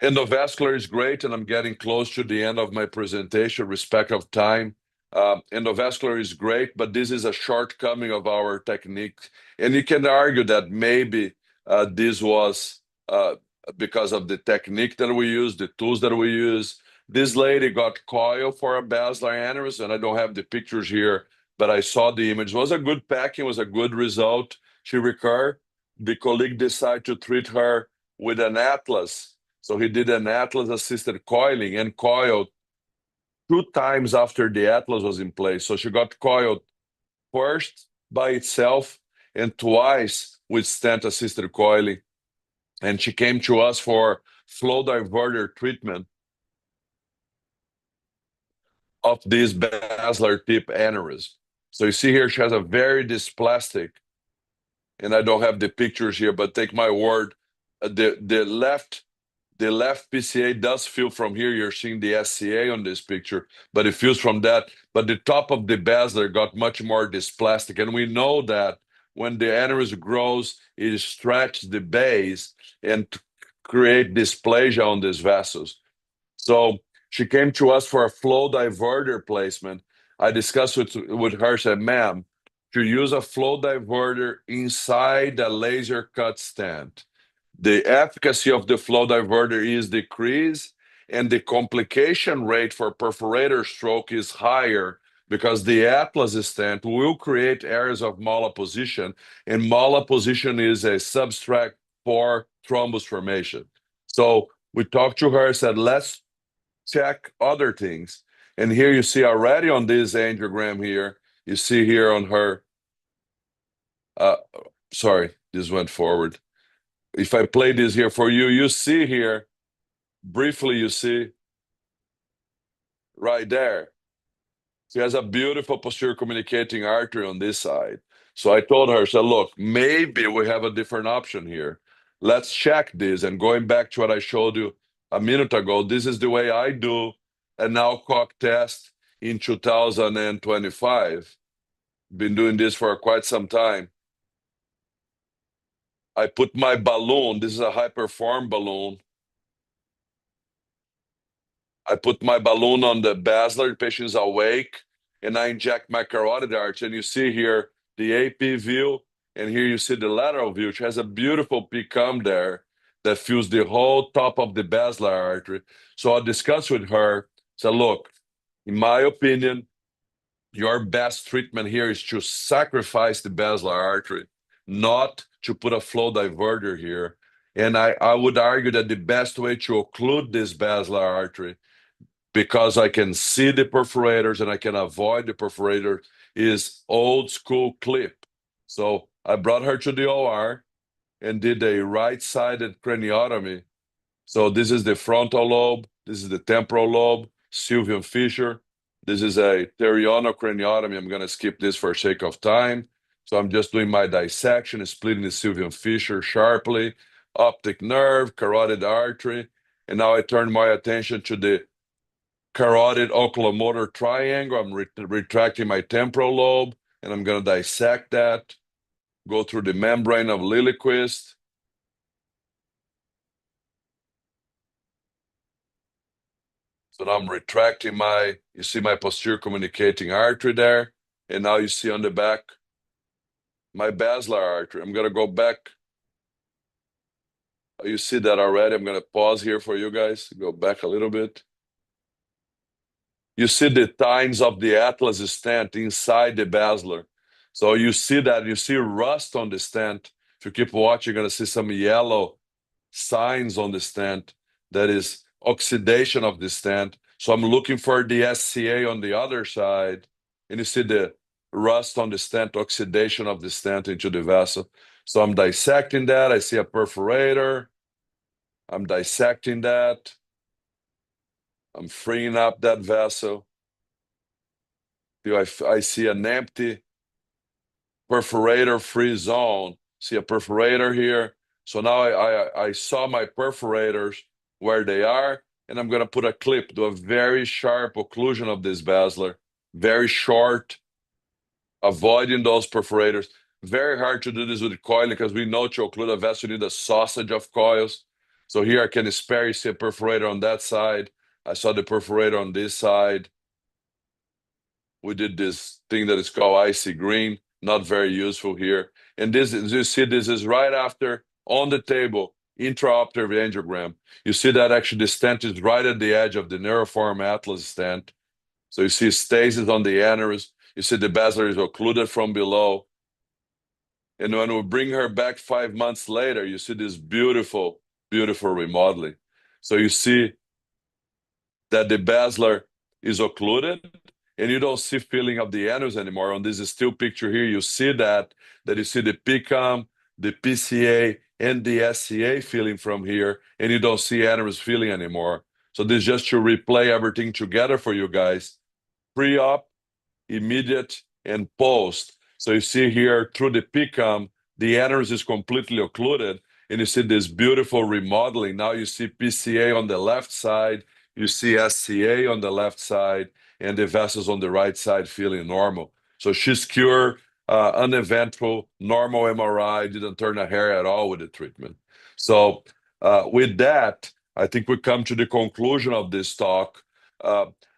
Endovascular is great, and I'm getting close to the end of my presentation, respect of time. Endovascular is great, but this is a shortcoming of our technique. And you can argue that maybe this was because of the technique that we use, the tools that we use. This lady got coil for a basilar aneurysm, and I don't have the pictures here, but I saw the image. It was a good packing, was a good result. She recurred. The colleague decided to treat her with an Atlas. So he did an Atlas-assisted coiling and coiled 2 times after the Atlas was in place. So she got coiled first by itself and twice with stent-assisted coiling. And she came to us for flow diverter treatment of this basilar tip aneurysm. So you see here, she has a very dysplastic, and I don't have the pictures here, but take my word, the left PCA does feel from here. You're seeing the SCA on this picture, but it feels from that. But the top of the basilar got much more dysplastic, and we know that when the aneurysm grows, it stretches the base and create dysplasia on these vessels. So she came to us for a flow diverter placement. I discussed with her, said, ma'am, to use a flow diverter inside a laser cut stent, the efficacy of the flow diverter is decreased, and the complication rate for perforator stroke is higher because the Atlas stent will create areas of malapposition, and malapposition is a substrate for thrombus formation. So we talked to her, said, let's check other things. And here you see already on this angiogram here, you see here on her, sorry, this went forward. If I play this here for you, you see here, briefly you see, right there, she has a beautiful posterior communicating artery on this side. So I told her, so look, maybe we have a different option here. Let's check this. And going back to what I showed you a minute ago, this is the way I do an Alcock test in 2025. Been doing this for quite some time. I put my balloon, this is a high-perform balloon. I put my balloon on the basilar, the patient is awake, and I inject my carotid artery. And you see here the AP view, and here you see the lateral view, which has a beautiful PCOM there that fills the whole top of the basilar artery. So I discussed with her, said, look, in my opinion, your best treatment here is to sacrifice the basilar artery, not to put a flow diverter here. And I would argue that the best way to occlude this basilar artery, because I can see the perforators and I can avoid the perforator, is old school clip. So I brought her to the OR and did a right-sided craniotomy. So this is the frontal lobe, this is the temporal lobe, Sylvian fissure. This is a pterionocraniotomy. I'm gonna skip this for sake of time. So I'm just doing my dissection, splitting the Sylvian fissure sharply, optic nerve, carotid artery, and now I turn my attention to the carotid oculomotor triangle. I'm retracting my temporal lobe, and I'm going to dissect that, go through the membrane of Liliequist. So now I'm retracting you see my posterior communicating artery there, and now you see on the back my basilar artery. I'm going to go back. You see that already. I'm going to pause here for you guys, go back a little bit. You see the tines of the Atlas stent inside the basilar. So you see that, you see rust on the stent. If you keep watching, you're going to see some yellow signs on the stent. That is oxidation of the stent. So I'm looking for the SCA on the other side, and you see the rust on the stent, oxidation of the stent into the vessel. So I'm dissecting that. I see a perforator. I'm dissecting that. I'm freeing up that vessel. I see an empty perforator-free zone. See a perforator here. So now I saw my perforators where they are, and I'm going to put a clip, do a very sharp occlusion of this basilar, very short, avoiding those perforators. Very hard to do this with coiling because we know to occlude a vessel, you need a sausage of coils. So here I can spare, you see a perforator on that side. I saw the perforator on this side. We did this thing that is called icy green, not very useful here. And this, as you see, this is right after, on the table, intraoperative angiogram. You see that actually the stent is right at the edge of the Neuroform Atlas stent. So you see stasis on the aneurysm. You see the basilar is occluded from below. And when we bring her back 5 months later, you see this beautiful, beautiful remodeling. So you see that the basilar is occluded, and you don't see filling of the aneurysm anymore. On this still picture here, you see that you see the PCOM, the PCA, and the SCA filling from here, and you don't see aneurysm filling anymore. So this is just to replay everything together for you guys. Pre-op, immediate, and post. So you see here through the PCOM, the aneurysm is completely occluded, and you see this beautiful remodeling. Now you see PCA on the left side, you see SCA on the left side, and the vessels on the right side feeling normal. So she's cured, uneventful, normal MRI, didn't turn a hair at all with the treatment. So with that, I think we come to the conclusion of this talk.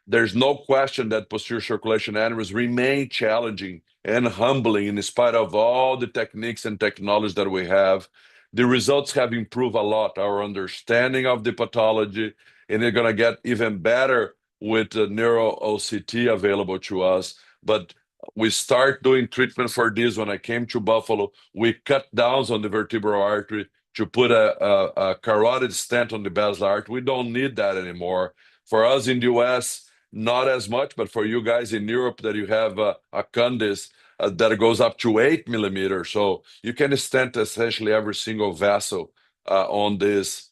There's no question that posterior circulation aneurysms remain challenging and humbling in spite of all the techniques and technology that we have. The results have improved a lot, our understanding of the pathology, and they're going to get even better with the neuro OCT available to us. But we start doing treatment for this. When I came to Buffalo, we cut down on the vertebral artery to put a carotid stent on the basilar artery. We don't need that anymore. For us in the US, not as much, but for you guys in Europe that you have a condys that goes up to 8 millimeters. So you can stent essentially every single vessel on this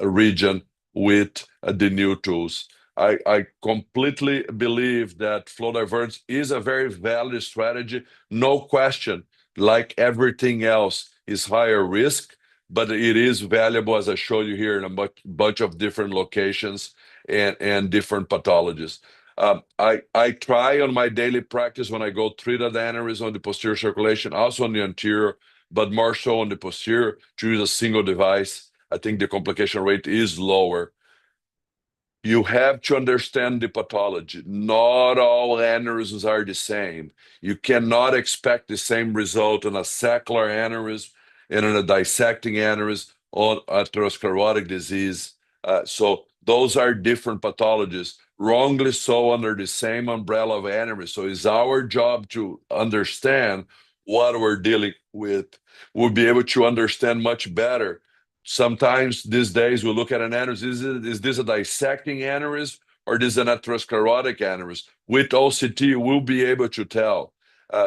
region with the new tools. I completely believe that flow divergence is a very valid strategy. No question, like everything else, is higher risk, but it is valuable, as I showed you here, in a bunch of different locations and different pathologies. I try on my daily practice when I go treat the aneurysm on the posterior circulation, also on the anterior, but more so on the posterior, to use a single device. I think the complication rate is lower. You have to understand the pathology. Not all aneurysms are the same. You cannot expect the same result in a sacral aneurysm and in a dissecting aneurysm on atherosclerotic disease. So those are different pathologies, wrongly so under the same umbrella of aneurysm. So it's our job to understand what we're dealing with. We'll be able to understand much better. Sometimes these days we look at an aneurysm, is this a dissecting aneurysm or is this an atherosclerotic aneurysm? With OCT, we'll be able to tell.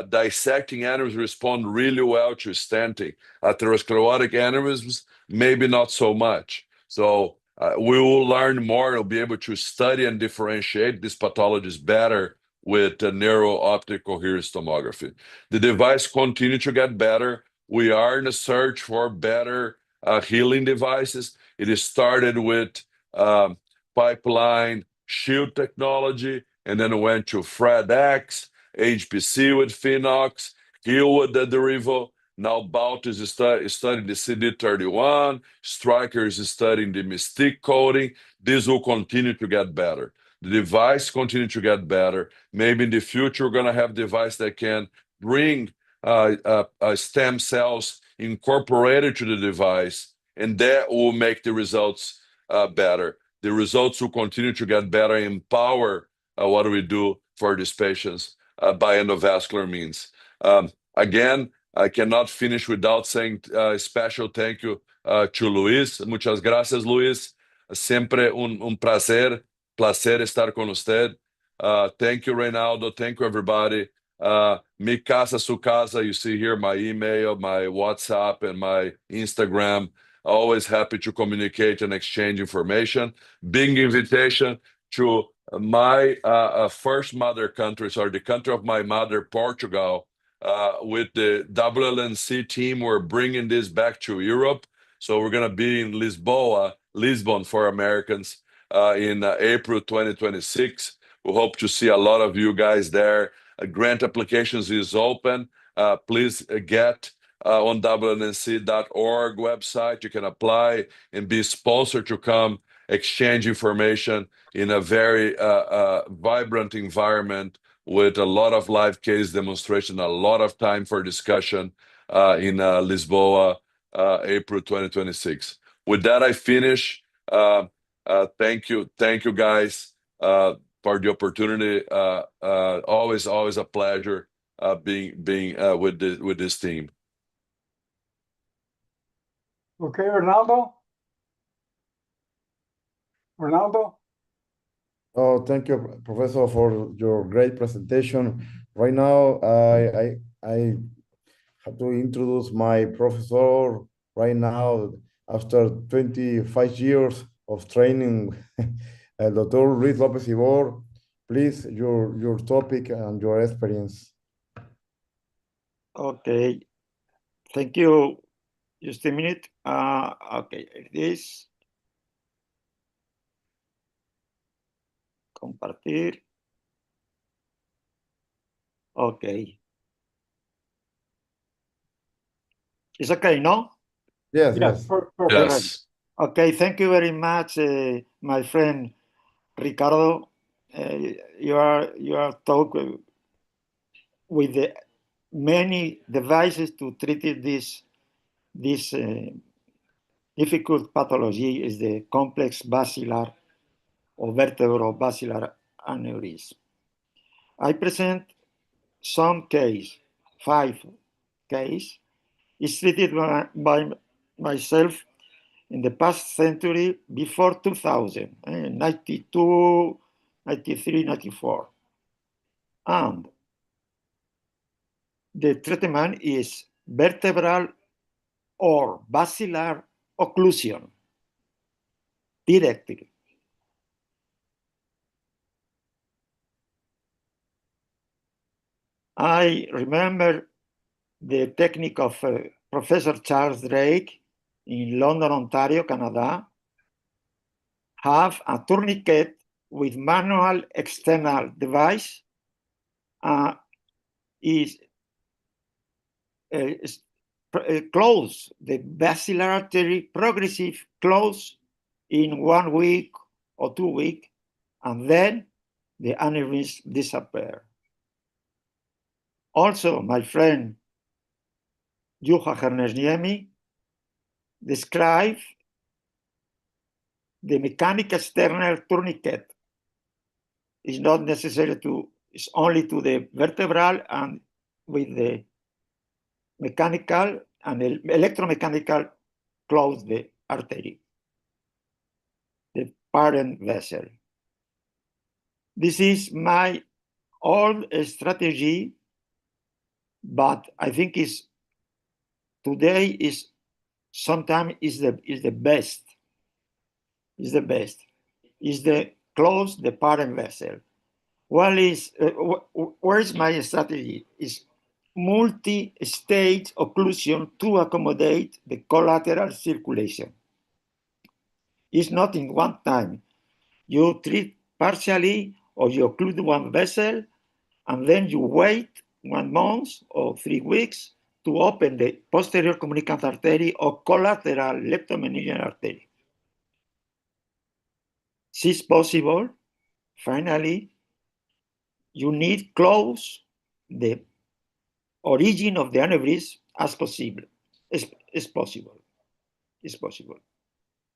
Dissecting aneurysms respond really well to stenting. Atherosclerotic aneurysms, maybe not so much. So we will learn more. We'll be able to study and differentiate these pathologies better with neuro-optic coherence tomography. The device continues to get better. We are in a search for better healing devices. It is started with pipeline shield technology, and then went to FredX, HPC with Phenox, Heal with the Derivo. Now Bout is studying the CD31, Stryker is studying the Mystique coating. This will continue to get better. The device continue to get better. Maybe in the future, we're going to have device that can bring stem cells incorporated to the device, and that will make the results better. The results will continue to get better, empower what we do for these patients by endovascular means. Again, I cannot finish without saying a special thank you to Luis. Muchas gracias, Luis. Siempre un placer estar con usted. Thank you, Reynaldo. Thank you, everybody. Mi casa, su casa. You see here my email, my WhatsApp, and my Instagram. Always happy to communicate and exchange information. Big invitation to my first mother country, sorry, the country of my mother, Portugal. With the WLNC team, we're bringing this back to Europe. So we're going to be in Lisbon for Americans in April 2026. We hope to see a lot of you guys there. Grant applications is open. Please get on WLNC.org website. You can apply and be sponsored to come exchange information in a very vibrant environment with a lot of live case demonstration, a lot of time for discussion in Lisboa April 2026. With that, I finish. Thank you, guys, for the opportunity. Always a pleasure being with this team. Okay, Ronaldo? Ronaldo? Oh, thank you, Professor, for your great presentation. Right now, I have to introduce my professor right now after 25 years of training, Dr. Luis Lopez Ibor. Please, your topic and your experience. Okay, thank you. Just a minute. Okay, this. Compartir. Okay. It's okay, no? Yes, Yes, yes. perfect. Yes. Okay, thank you very much, my friend Ricardo. You are talking with the many devices to treat this difficult pathology is the complex basilar or vertebro-basilar aneurysm. I present some case, 5 case, is treated by myself in the past century before 2000, 92, 93, 94. And the treatment is vertebral or basilar occlusion directly. I remember the technique of Professor Charles Drake in London, Ontario, Canada, have a tourniquet with manual external device close the basilar artery progressive close in 1 week or 2 weeks, and then the aneurysm disappear. Also, my friend Juha Hernesniemi described the mechanical external tourniquet. It's not necessary it's only to the vertebral, and with the mechanical and electromechanical close the artery, the parent vessel. This is my old strategy, but I think today is sometimes is the best. Is the best. Is the close the parent vessel. Where is my strategy? Is multi-stage occlusion to accommodate the collateral circulation. It's not in one time. You treat partially or you occlude one vessel, and then you wait 1 month or 3 weeks to open the posterior communicant artery or collateral leptomeningeal artery. This is possible. Finally, you need close the origin of the aneurysm as possible. It's possible. It's possible.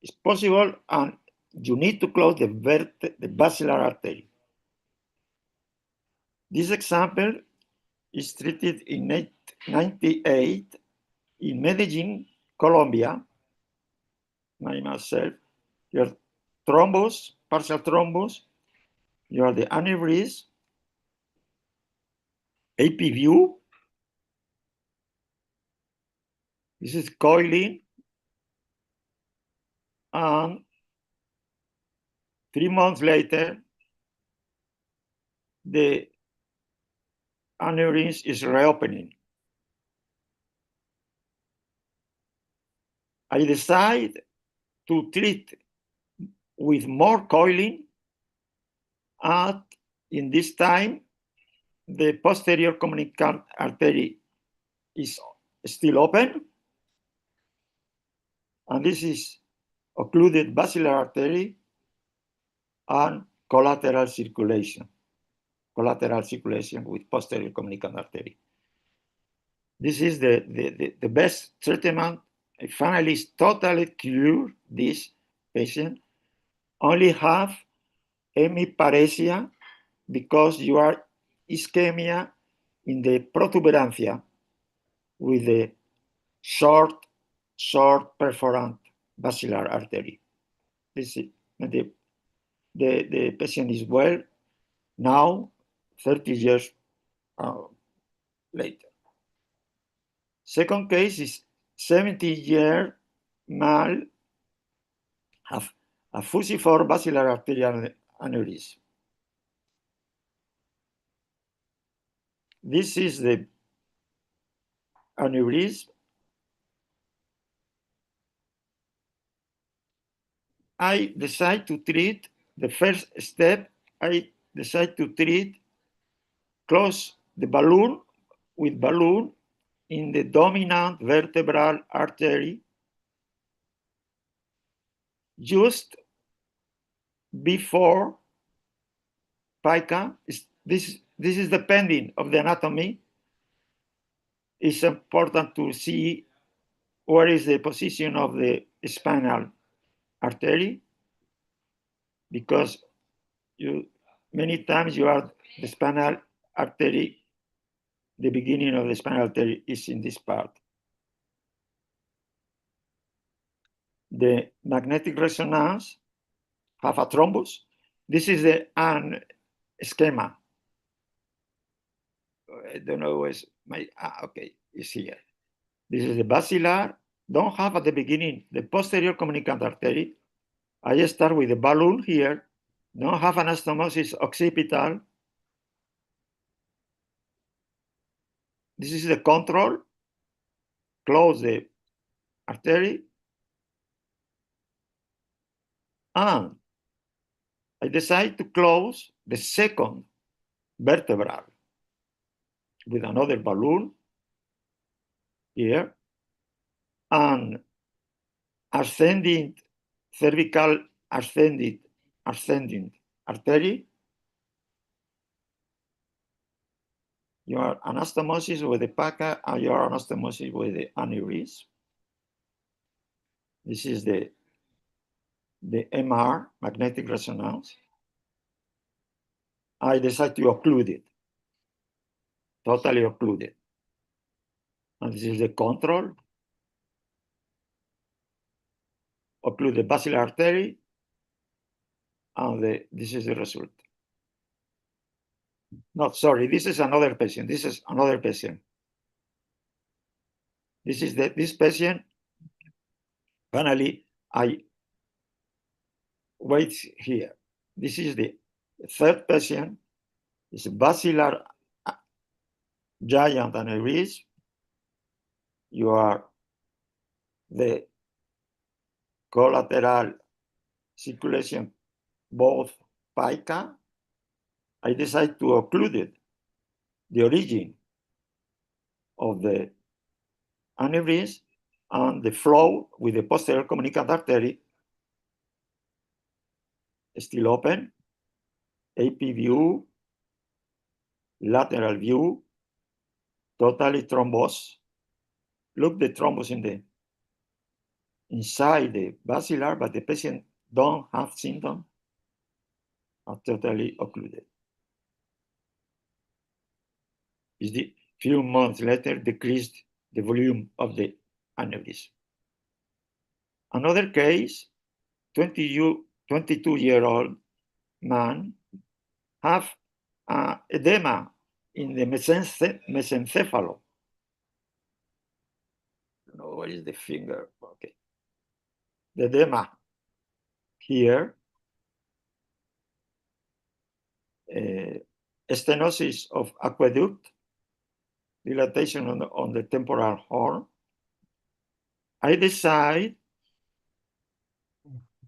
It's possible, and you need to close the basilar artery. This example is treated in 1998 in Medellin, Colombia. Myself, your thrombus, partial thrombus, you are the aneurysm, AP view. This is coiling, and 3 months later, the aneurysm is reopening. I decide to treat with more coiling, and in this time, the posterior communicant artery is still open, and this is occluded basilar artery and collateral circulation with posterior communicant artery. This is the best treatment I finally totally cured this patient, only have hemiparesia because you are ischemia in the protuberancia with the short perforant basilar artery. This is, the patient is well now, 30 years later. Second case is 70-year male have a fusiform basilar arterial aneurysm. This is the aneurysm. I decide to treat, the first step, I decide to treat, close the balloon with balloon in the dominant vertebral artery just before pica. This is depending of the anatomy. It's important to see where is the position of the spinal artery, because many times you are the spinal artery, the beginning of the spinal artery is in this part. The magnetic resonance have a thrombus. This is the schema. I don't know where's my, okay, it's here. This is the basilar, don't have at the beginning the posterior communicant artery. I start with the balloon here, don't have anastomosis occipital. This is the control, close the artery, and I decide to close the second vertebral with another balloon here, and ascending cervical ascending artery. Your anastomosis with the PACA and your anastomosis with the aneurysm. This is the MR, magnetic resonance. I decide to occlude it, totally occlude it. And this is the control. Occlude the basilar artery, and this is the result. No, sorry, this is another patient. This is another patient. This is this patient. Finally, I wait here. This is the third patient. It's a basilar giant aneurysm. You are the collateral circulation, both pica. I decide to occlude it, the origin of the aneurysm and the flow with the posterior communicant artery still open, AP view, lateral view, totally thrombosed. Look, the thrombus inside the basilar, but the patient don't have symptom, are totally occluded. Is the few months later decreased the volume of the aneurysm. Another case, 22-year-old man have edema in the mesencephalon. No, where is the finger? Okay. The edema here, stenosis of aqueduct, dilatation on the temporal horn. I decide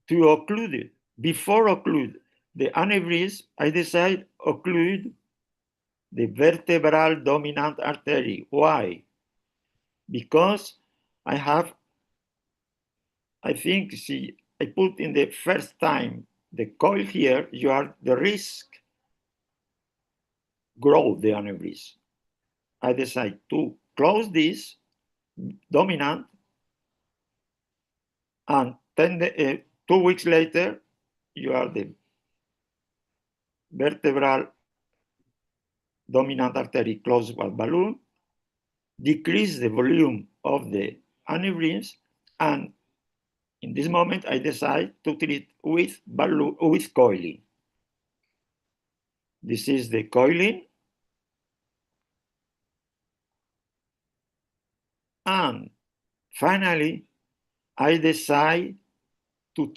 to occlude it. Before occlude the aneurysm, I decide occlude the vertebral dominant artery. Why? Because I think, see, I put in the first time the coil here, you are the risk grow the aneurysm. I decide to close this dominant And 2 weeks later, you are the vertebral dominant artery closed valve balloon, decrease the volume of the aneurysms, and in this moment, I decide to treat with coiling. This is the coiling. And finally, I decide to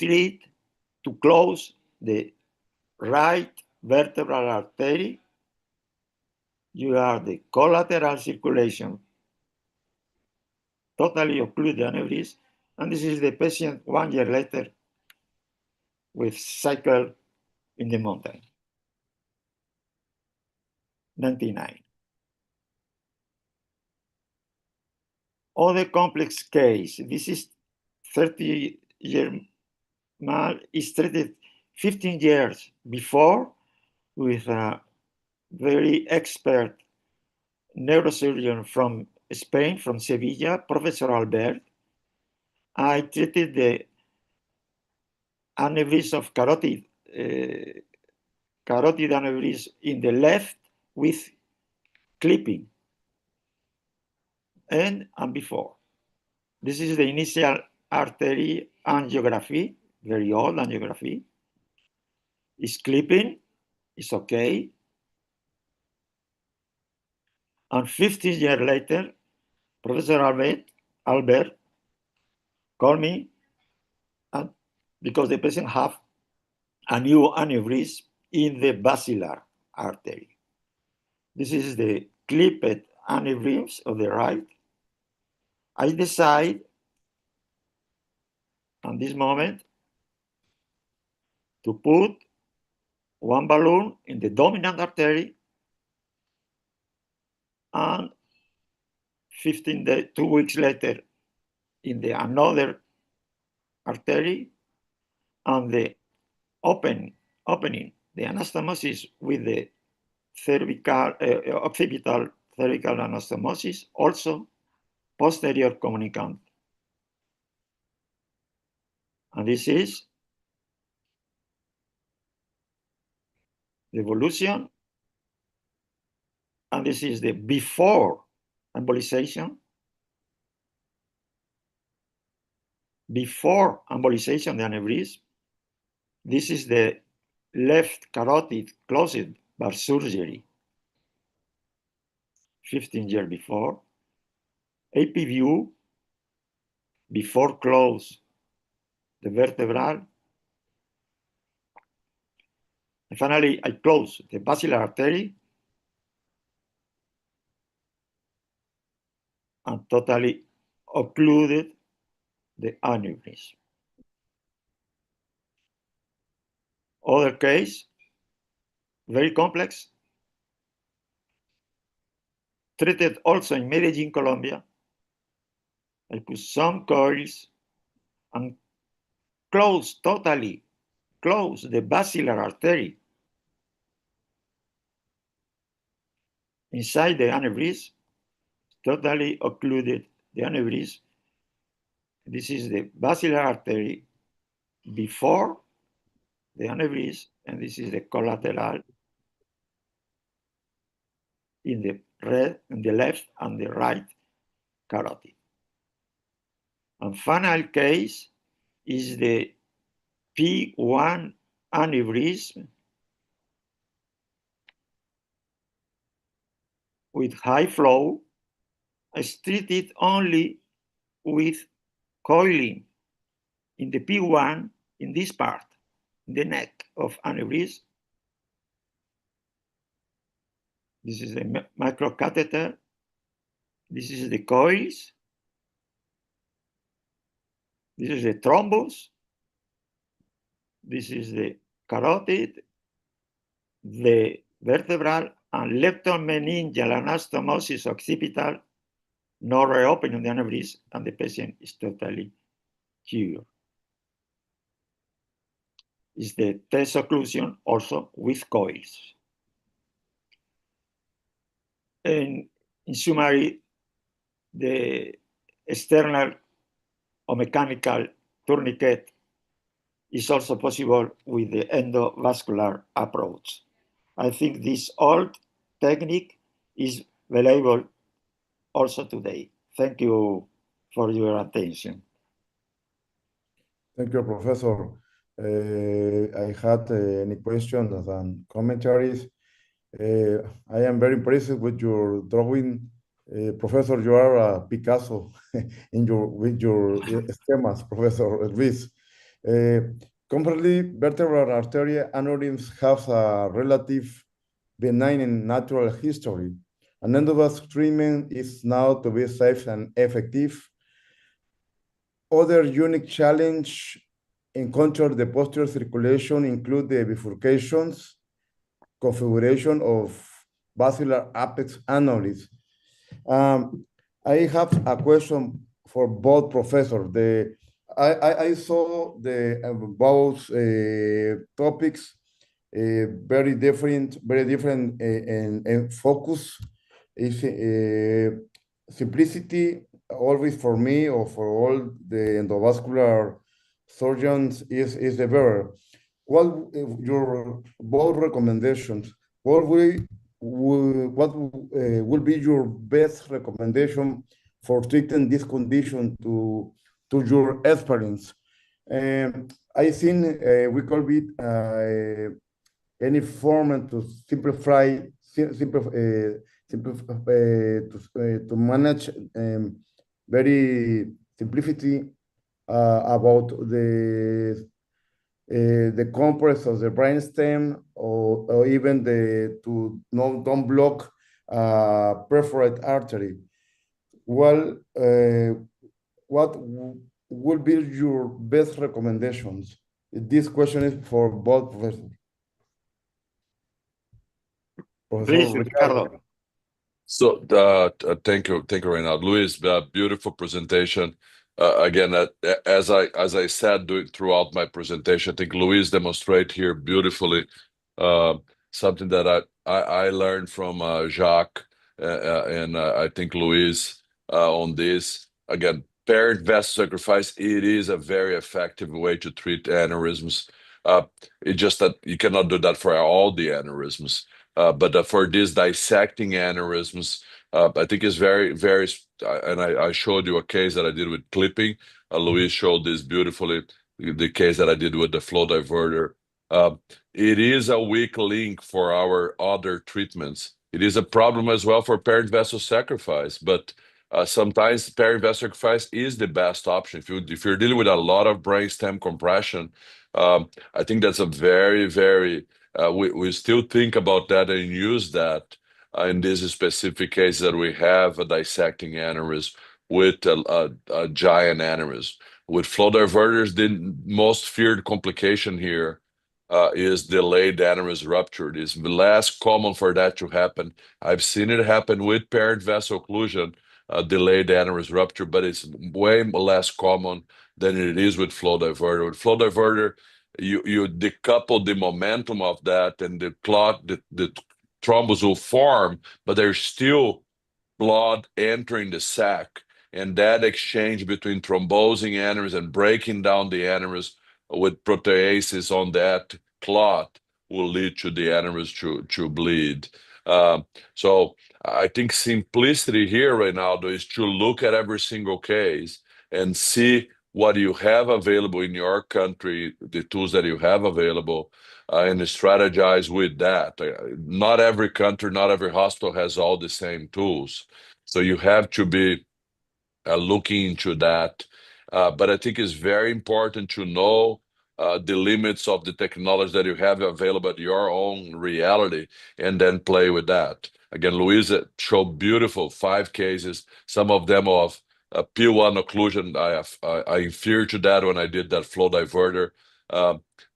close the right vertebral artery. You have the collateral circulation, totally occlude the aneurysm. And this is the patient 1 year later with cycle in the mountain. 99. Other complex case. This is 30-year man is treated 15 years before with a very expert neurosurgeon from Spain, from Sevilla, Professor Albert. I treated the aneurysm of carotid aneurysm in the left with clipping and before. This is the initial artery angiography, very old angiography. It's clipping, it's okay. And 15 years later, Professor Albert called me because the patient have a new aneurysm in the basilar artery. This is the clipped aneurysm of the right. I decide at this moment to put one balloon in the dominant artery and 2 weeks later in the another artery, and the opening the anastomosis with the cervical occipital cervical anastomosis, also posterior communicant. And this is the evolution, and this is the before embolization. Before embolization, the aneurysm. This is the left carotid closed by surgery, 15 years before. AP view, before close the vertebral. And finally, I close the basilar artery and totally occluded the aneurysm. Other case, very complex, treated also in Medellin, Colombia. I put some coils and totally close the basilar artery inside the aneurysm, totally occluded the aneurysm. This is the basilar artery before the aneurysm, and this is the collateral in the left and the right carotid. And final case is the P1 aneurysm with high flow, is treated only with coiling in the P1 in this part, the neck of aneurysm. This is the microcatheter. This is the coils. This is the thrombus. This is the carotid, the vertebral and leptomeningeal anastomosis occipital, no reopening of the aneurysm, and the patient is totally cured. Is the test occlusion also with coils. And in summary, the external or mechanical tourniquet is also possible with the endovascular approach. I think this old technique is valuable also today. Thank you for your attention. Thank you, Professor. I had any questions and commentaries. I am very impressed with your drawing. Professor, you are a Picasso with your schemas, Professor Luis. Completely, vertebral artery aneurysms have a relative benign in natural history. An endovascular treatment is now to be safe and effective. Other unique challenge encountered the posterior circulation include the bifurcations, configuration of basilar apex aneurysm. I have a question for both professors. I saw both topics very different in focus. Is simplicity always for me or for all the endovascular surgeons is the better. What your both recommendations? What will be your best recommendation for treating this condition to your experience? I think we could be any form to simplify to manage very simplicity about the compress of the brainstem or even don't block perforate artery. Well, what would be your best recommendations? This question is for both professors. Please, Ricardo. So thank you, Reynald. Luis, beautiful presentation. Again, as I said throughout my presentation, I think Luis demonstrate here beautifully something that I learned from Jacques and I think Luis on this. Again, paired vessel sacrifice, it is a very effective way to treat aneurysms. It's just that you cannot do that for all the aneurysms. But for these dissecting aneurysms, I think it's very, very, and I showed you a case that I did with clipping. Luis showed this beautifully, the case that I did with the flow diverter. It is a weak link for our other treatments. It is a problem as well for paired vessel sacrifice, but sometimes paired vessel sacrifice is the best option. If you're dealing with a lot of brainstem compression, I think that's a very, very we still think about that and use that in this specific case that we have a dissecting aneurysm with a giant aneurysm. With flow diverters, the most feared complication here is delayed aneurysm rupture. It is less common for that to happen. I've seen it happen with paired vessel occlusion, delayed aneurysm rupture, but it's way less common than it is with flow diverter. With flow diverter, you decouple the momentum of that, and the clot, the thrombus will form, but there's still blood entering the sac, and that exchange between thrombosing aneurysm and breaking down the aneurysm with proteases on that clot will lead to the aneurysm to bleed. So I think simplicity here, Reynaldo, is to look at every single case and see what you have available in your country, the tools that you have available, and strategize with that. Not every country, not every hospital has all the same tools. So you have to be looking into that. But I think it's very important to know the limits of the technology that you have available at your own reality and then play with that. Again, Luisa showed beautiful 5 cases, some of them of P1 occlusion. I inferior to that when I did that flow diverter.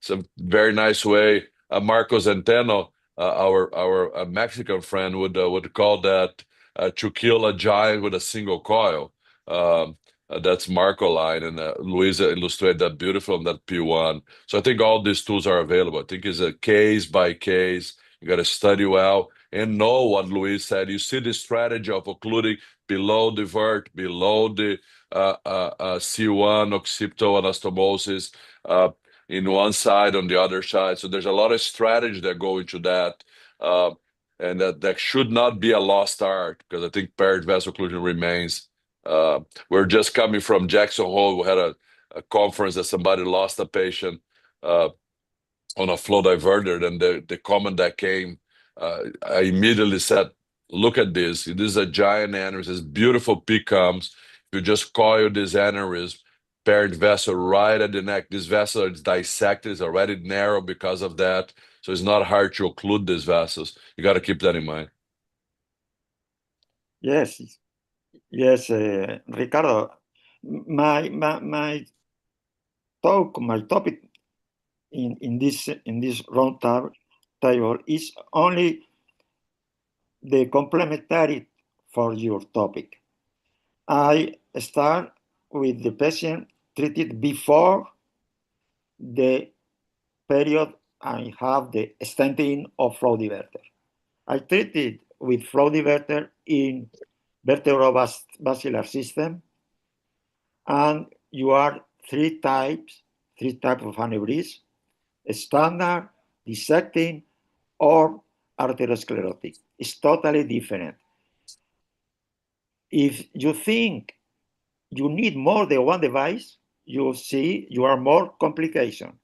Some very nice way. Marcos Centeno, our Mexican friend, would call that to kill a giant with a single coil. That's Marco line, and Luisa illustrated that beautiful on that P1. So I think all these tools are available. I think it's a case by case. You got to study well and know what Luis said. You see the strategy of occluding below the vert, below the C1 occipital anastomosis in one side, on the other side. So there's a lot of strategy that go into that. And that should not be a lost art, because I think paired vessel occlusion remains. We're just coming from Jackson Hole. We had a conference that somebody lost a patient on a flow diverter, and the comment that came, I immediately said, look at this. This is a giant aneurysm. This beautiful peak comes. You just coil this aneurysm, paired vessel right at the neck. This vessel is dissected, it's already narrow because of that. So it's not hard to occlude these vessels. You got to keep that in mind. Yes, yes, Ricardo. My topic in this round table is only the complementary for your topic. I start with the patient treated before the period I have the stenting of flow diverter. I treated with flow diverter in vertebrovascular system, and you are three types of aneurysm: standard, dissecting, or arteriosclerotic. It's totally different. If you think you need more than one device, you see you are more complication.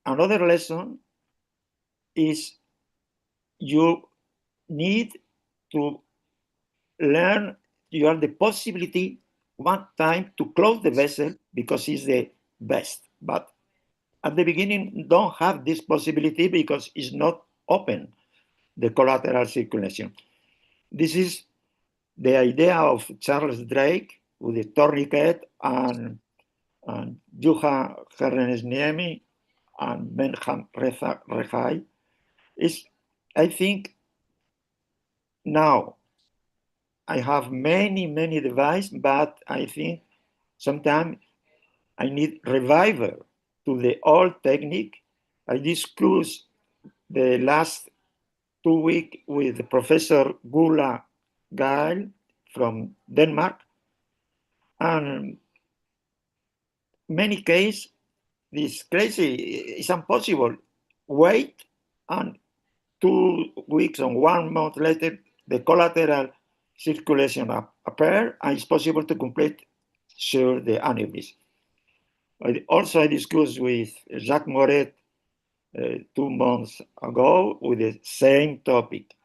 Another lesson is you need to learn you have the possibility one time to close the vessel because it's the best. But at the beginning, don't have this possibility because it's not open, the collateral circulation. This is the idea of Charles Drake with the tourniquet and Juha Hernesniemi and Benham Rehai. I think now I have many devices, but I think sometimes I need revival to the old technique. I discussed the last 2 weeks with Professor Gula Gael from Denmark, and many cases this crazy is impossible. Wait, and 2 weeks or 1 month later, the collateral circulation appear, and it's possible to complete sure the aneurysm. I discussed with Jacques Moret 2 months ago with the same topic,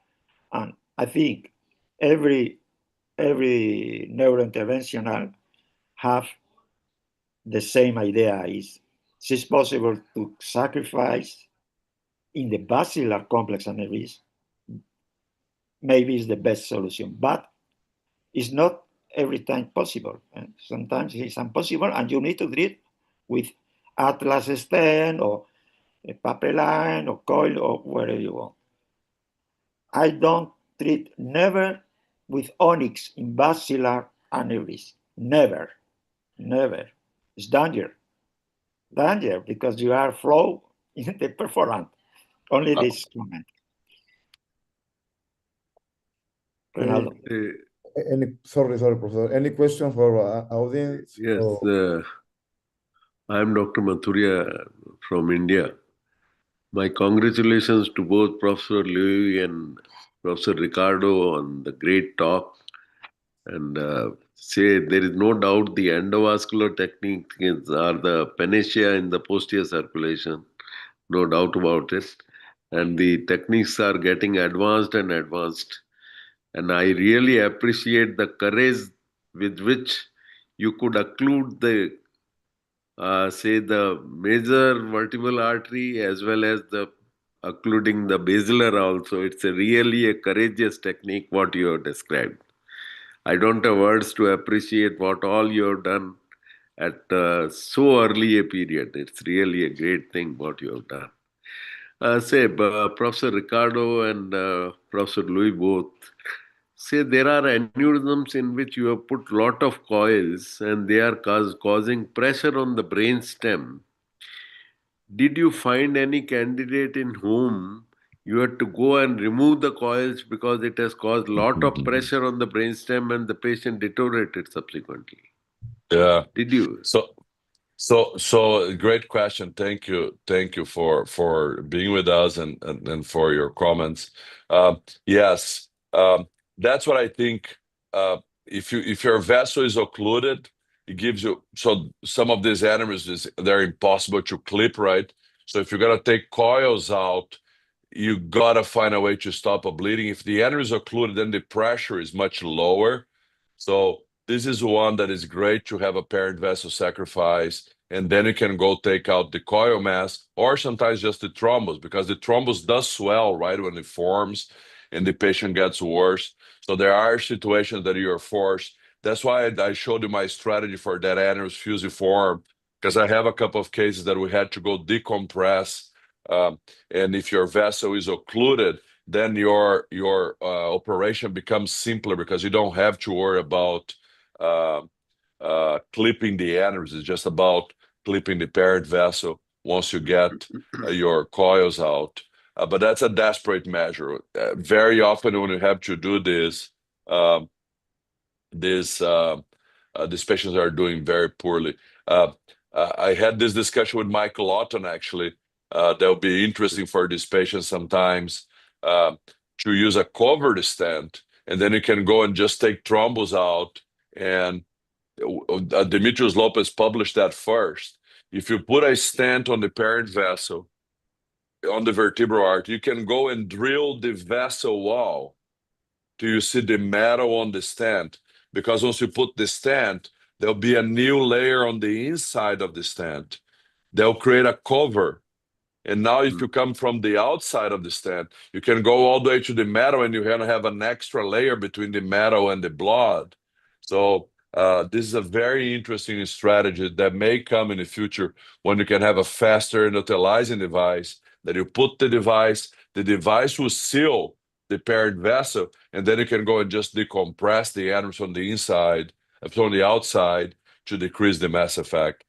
and I think every neurointerventional have the same idea: is it's possible to sacrifice in the basilar complex aneurysm. Maybe it's the best solution, but it's not every time possible. And sometimes it's impossible, and you need to treat with Atlas stent or a papeline or coil or wherever you want. I don't treat never with onyx in basilar aneurysm. Never. It's danger because you are flow in the perforant. Only this comment. Ronaldo. Sorry, Professor. Any question for audience? Yes, I'm Dr. Mathuria from India. My congratulations to both Professor Louis and Professor Ricardo on the great talk. And say there is no doubt the endovascular techniques are the panacea in the posterior circulation, no doubt about it. And the techniques are getting advanced and advanced. And I really appreciate the courage with which you could occlude the say the major vertebral artery as well as the occluding the basilar also. It's really a courageous technique what you have described. I don't have words to appreciate what all you have done at so early a period. It's really a great thing what you have done. Professor Ricardo and Professor Louis both say there are aneurysms in which you have put lot of coils and they are causing pressure on the brain stem. Did you find any candidate in whom you had to go and remove the coils because it has caused a lot of pressure on the brainstem and the patient deteriorated subsequently. Yeah. Did you? So great question. Thank you for being with us and for your comments. Yes, that's what I think. If your vessel is occluded, it gives you, so some of these aneurysms they're impossible to clip, right? So if you're gonna take coils out, you gotta find a way to stop a bleeding. If the aneurysm is occluded, then the pressure is much lower. So this is one that is great to have a parent vessel sacrifice, and then you can go take out the coil mass, or sometimes just the thrombus, because the thrombus does swell right when it forms, and the patient gets worse. So there are situations that you are forced. That's why I showed you my strategy for that aneurysm fusiform, because I have a couple of cases that we had to go decompress. And if your vessel is occluded, then your operation becomes simpler because you don't have to worry about clipping the aneurysm. It's just about clipping the parent vessel once you get your coils out. But that's a desperate measure. Very often when you have to do this, um, these patients are doing very poorly. I had this discussion with Michael Otton, actually. That'll be interesting for these patients sometimes to use a covered stent, and then you can go and just take thrombus out. And Demetrius Lopez published that first. If you put a stent on the parent vessel, on the vertebral arch, you can go and drill the vessel wall till you see the metal on the stent. Because once you put the stent, there'll be a new layer on the inside of the stent. They'll create a cover. And now if you come from the outside of the stent, you can go all the way to the metal, and you're going to have an extra layer between the metal and the blood. So this is a very interesting strategy that may come in the future when you can have a faster neutralizing device, that you put the device will seal the parent vessel, and then you can go and just decompress the atoms from the inside, from the outside, to decrease the mass effect.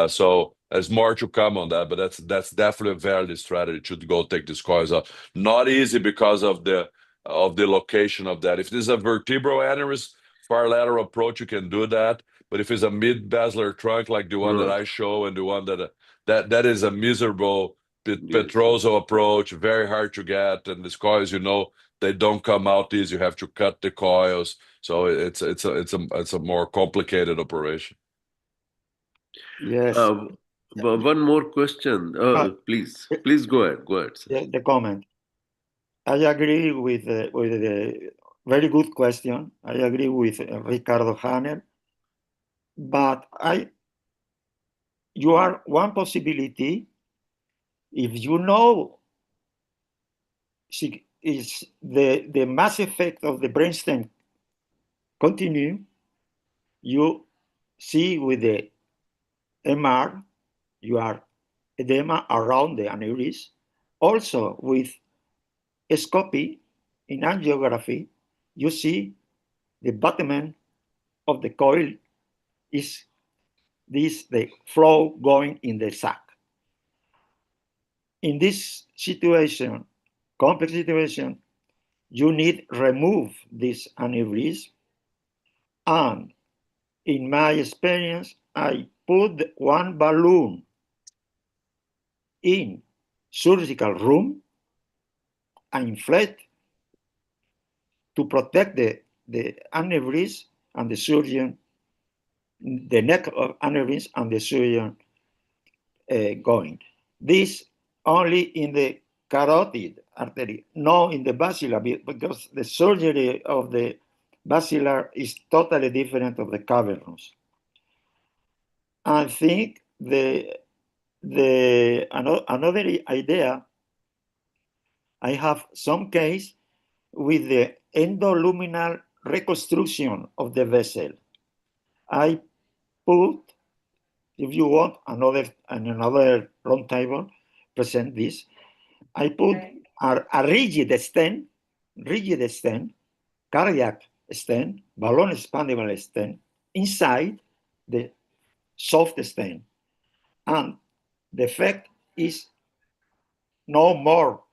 So there's more to come on that, but that's definitely a valid strategy to go take these coils out. Not easy because of the location of that. If this is a vertebral aneurysm, far lateral approach, you can do that. But if it's a mid-basilar trunk like the one that I show, and the one that is a miserable Petroso approach, very hard to get, and these coils, they don't come out easy. You have to cut the coils, so it's a more complicated operation. Yes. One more question. Please go ahead. Sir. The comment. I agree with the very good question. I agree with Ricardo Hanner, but you are one possibility. If you know is the mass effect of the brainstem continue, you see with the MR, you are edema around the aneurysm. Also with scopy in angiography, you see the bottom of the coil is the flow going in the sac. In this situation, complex situation, you need remove this aneurysm. And in my experience, I put one balloon in surgical room and inflate to protect the aneurysm and the surgeon, the neck of aneurysm and the surgeon going. This only in the carotid artery, no in the basilar, because the surgery of the basilar is totally different of the cavernous. I think another idea, I have some case with the endoluminal reconstruction of the vessel. I put, if you want, another roundtable, present this. I put a rigid stent, cardiac stent, balloon expandable stent inside the soft stent. And the effect is no more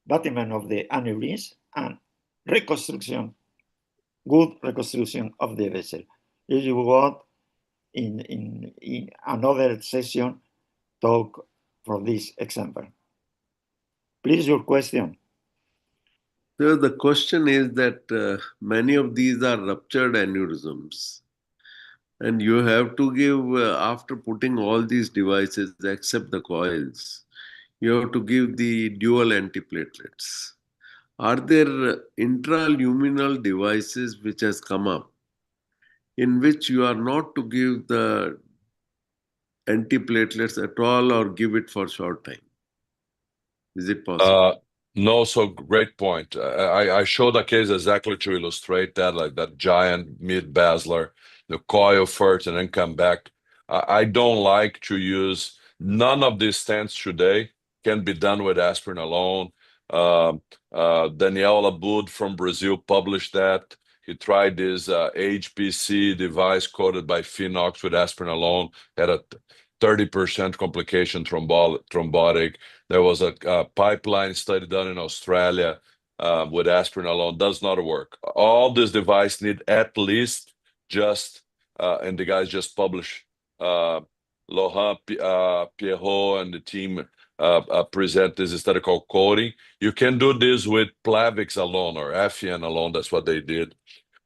abatement of the aneurysm, and reconstruction, good reconstruction of the vessel. If you want, in another session, talk for this example. Please, your question. So the question is that many of these are ruptured aneurysms. And you have to give, after putting all these devices, except the coils, you have to give the dual antiplatelets. Are there intraluminal devices which has come up in which you are not to give the antiplatelets at all or give it for short time? Is it possible? No, so great point. I showed a case exactly to illustrate that, like that giant mid-basilar, the coil first and then come back. I don't like to use, none of these stents today can be done with aspirin alone. Daniel Abud from Brazil published that. He tried this HPC device coated by Phenox with aspirin alone, had a 30% complication thrombotic. There was a pipeline study done in Australia with aspirin alone. Does not work. All this device need at least just, and the guys just published, Laurent Pierrot and the team present this study called coding. You can do this with Plavix alone or FEN alone. That's what they did.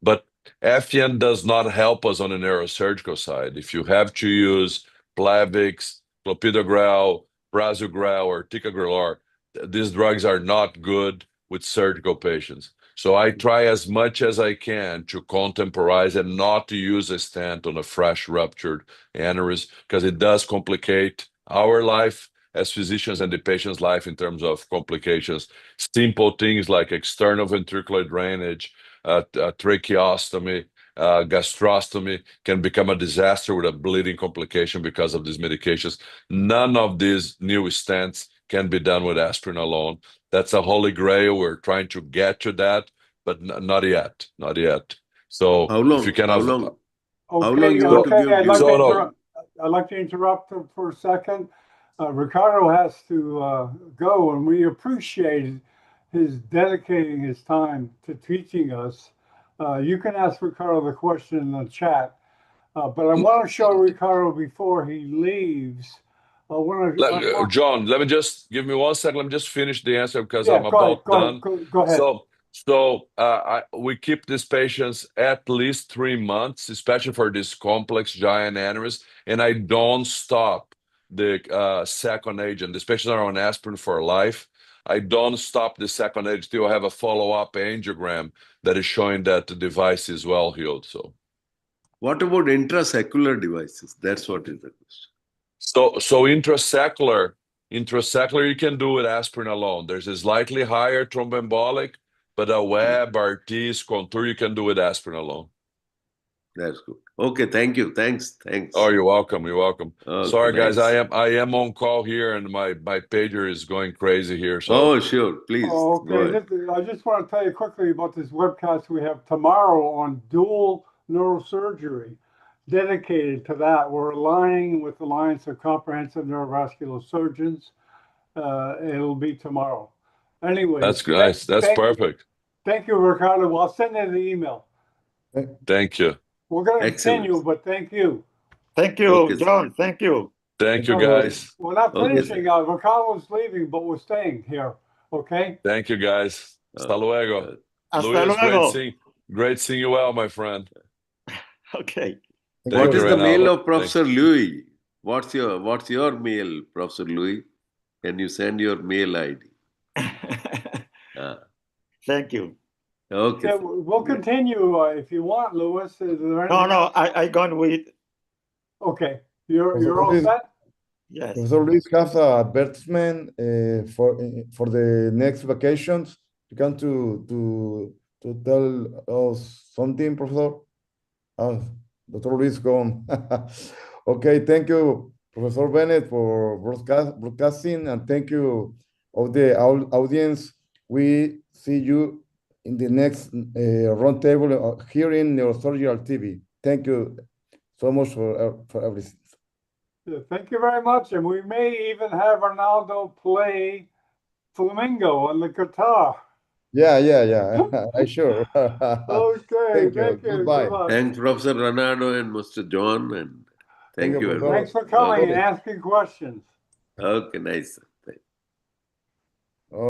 But FEN does not help us on the neurosurgical side. If you have to use Plavix, clopidogrel, prasugrel, or ticagrelor, these drugs are not good with surgical patients. So I try as much as I can to contemporize and not to use a stent on a fresh ruptured aneurysm, because it does complicate our life as physicians and the patient's life in terms of complications. Simple things like external ventricular drainage, tracheostomy, gastrostomy can become a disaster with a bleeding complication because of these medications. None of these new stents can be done with aspirin alone. That's a holy grail. We're trying to get to that, but not yet. Not yet. So How long? if you can How have, long? Okay, How long you have to give I'd like to So, no. interrupt. I'd like to interrupt for a second. Ricardo has to go, and we appreciate his dedicating his time to teaching us. You can ask Ricardo the question in the chat, but I want to show Ricardo before he leaves. John, let me just give me 1 second. Let me just finish the answer because Yeah, I'm about done. go ahead. So we keep these patients at least 3 months, especially for this complex giant aneurysm, and I don't stop the second agent. These patients are on aspirin for life. I don't stop the second agent till I have a follow-up angiogram that is showing that the device is well healed. So, what about intrasecular devices? That's what is the question. So intrasecular, you can do with aspirin alone. There's a slightly higher thromboembolic, but a Webb, RTs, Contour, you can do with aspirin alone. That's good. Okay, thank you. Thanks. Oh, you're welcome. You're welcome. Okay, Sorry, guys, thanks. I am on call here, and my pager is going crazy here. So Oh, sure. Please go Okay, ahead. I just want to tell you quickly about this webcast we have tomorrow on dual neurosurgery, dedicated to that. We're aligning with the Alliance of Comprehensive Neurovascular Surgeons. It'll be tomorrow. Anyway, that's nice. That's perfect. Thank you, Ricardo. I'll send you the email. Thank you. We're going to Excellent. continue, but thank you. Thank you, Okay. John. Thank you. Thank you, guys. We're not Okay, finishing. Ricardo's leaving, but we're staying here. Okay. Thank you, guys. Hasta luego. Hasta Luis, luego. great seeing you well, my friend. Okay. What is the Reynaldo. mail of Professor Louis? What's your mail, Professor Louis? Can you send your mail ID? Thank you. Okay. Yeah, we'll continue if you want, Louis. Is there anything No, else? I gone with. Okay, you're all set. Yes. Professor Luis has an advertisement for the next vacations. You can to tell us something, Professor? Dr. Luis gone. Okay, thank you, Professor Bennett, for broadcasting, and thank you of the audience. We see you in the next roundtable here in Neurosurgery TV. Thank you so much for everything. Thank you very much, and we may even have Ronaldo play flamingo on the guitar. Yeah. I sure. Okay, Thank you. Goodbye. Good luck. Thanks, Professor Ranado and Mr. John, and thank you very Professor. much. Thanks for coming and Okay. asking questions. Okay, nice.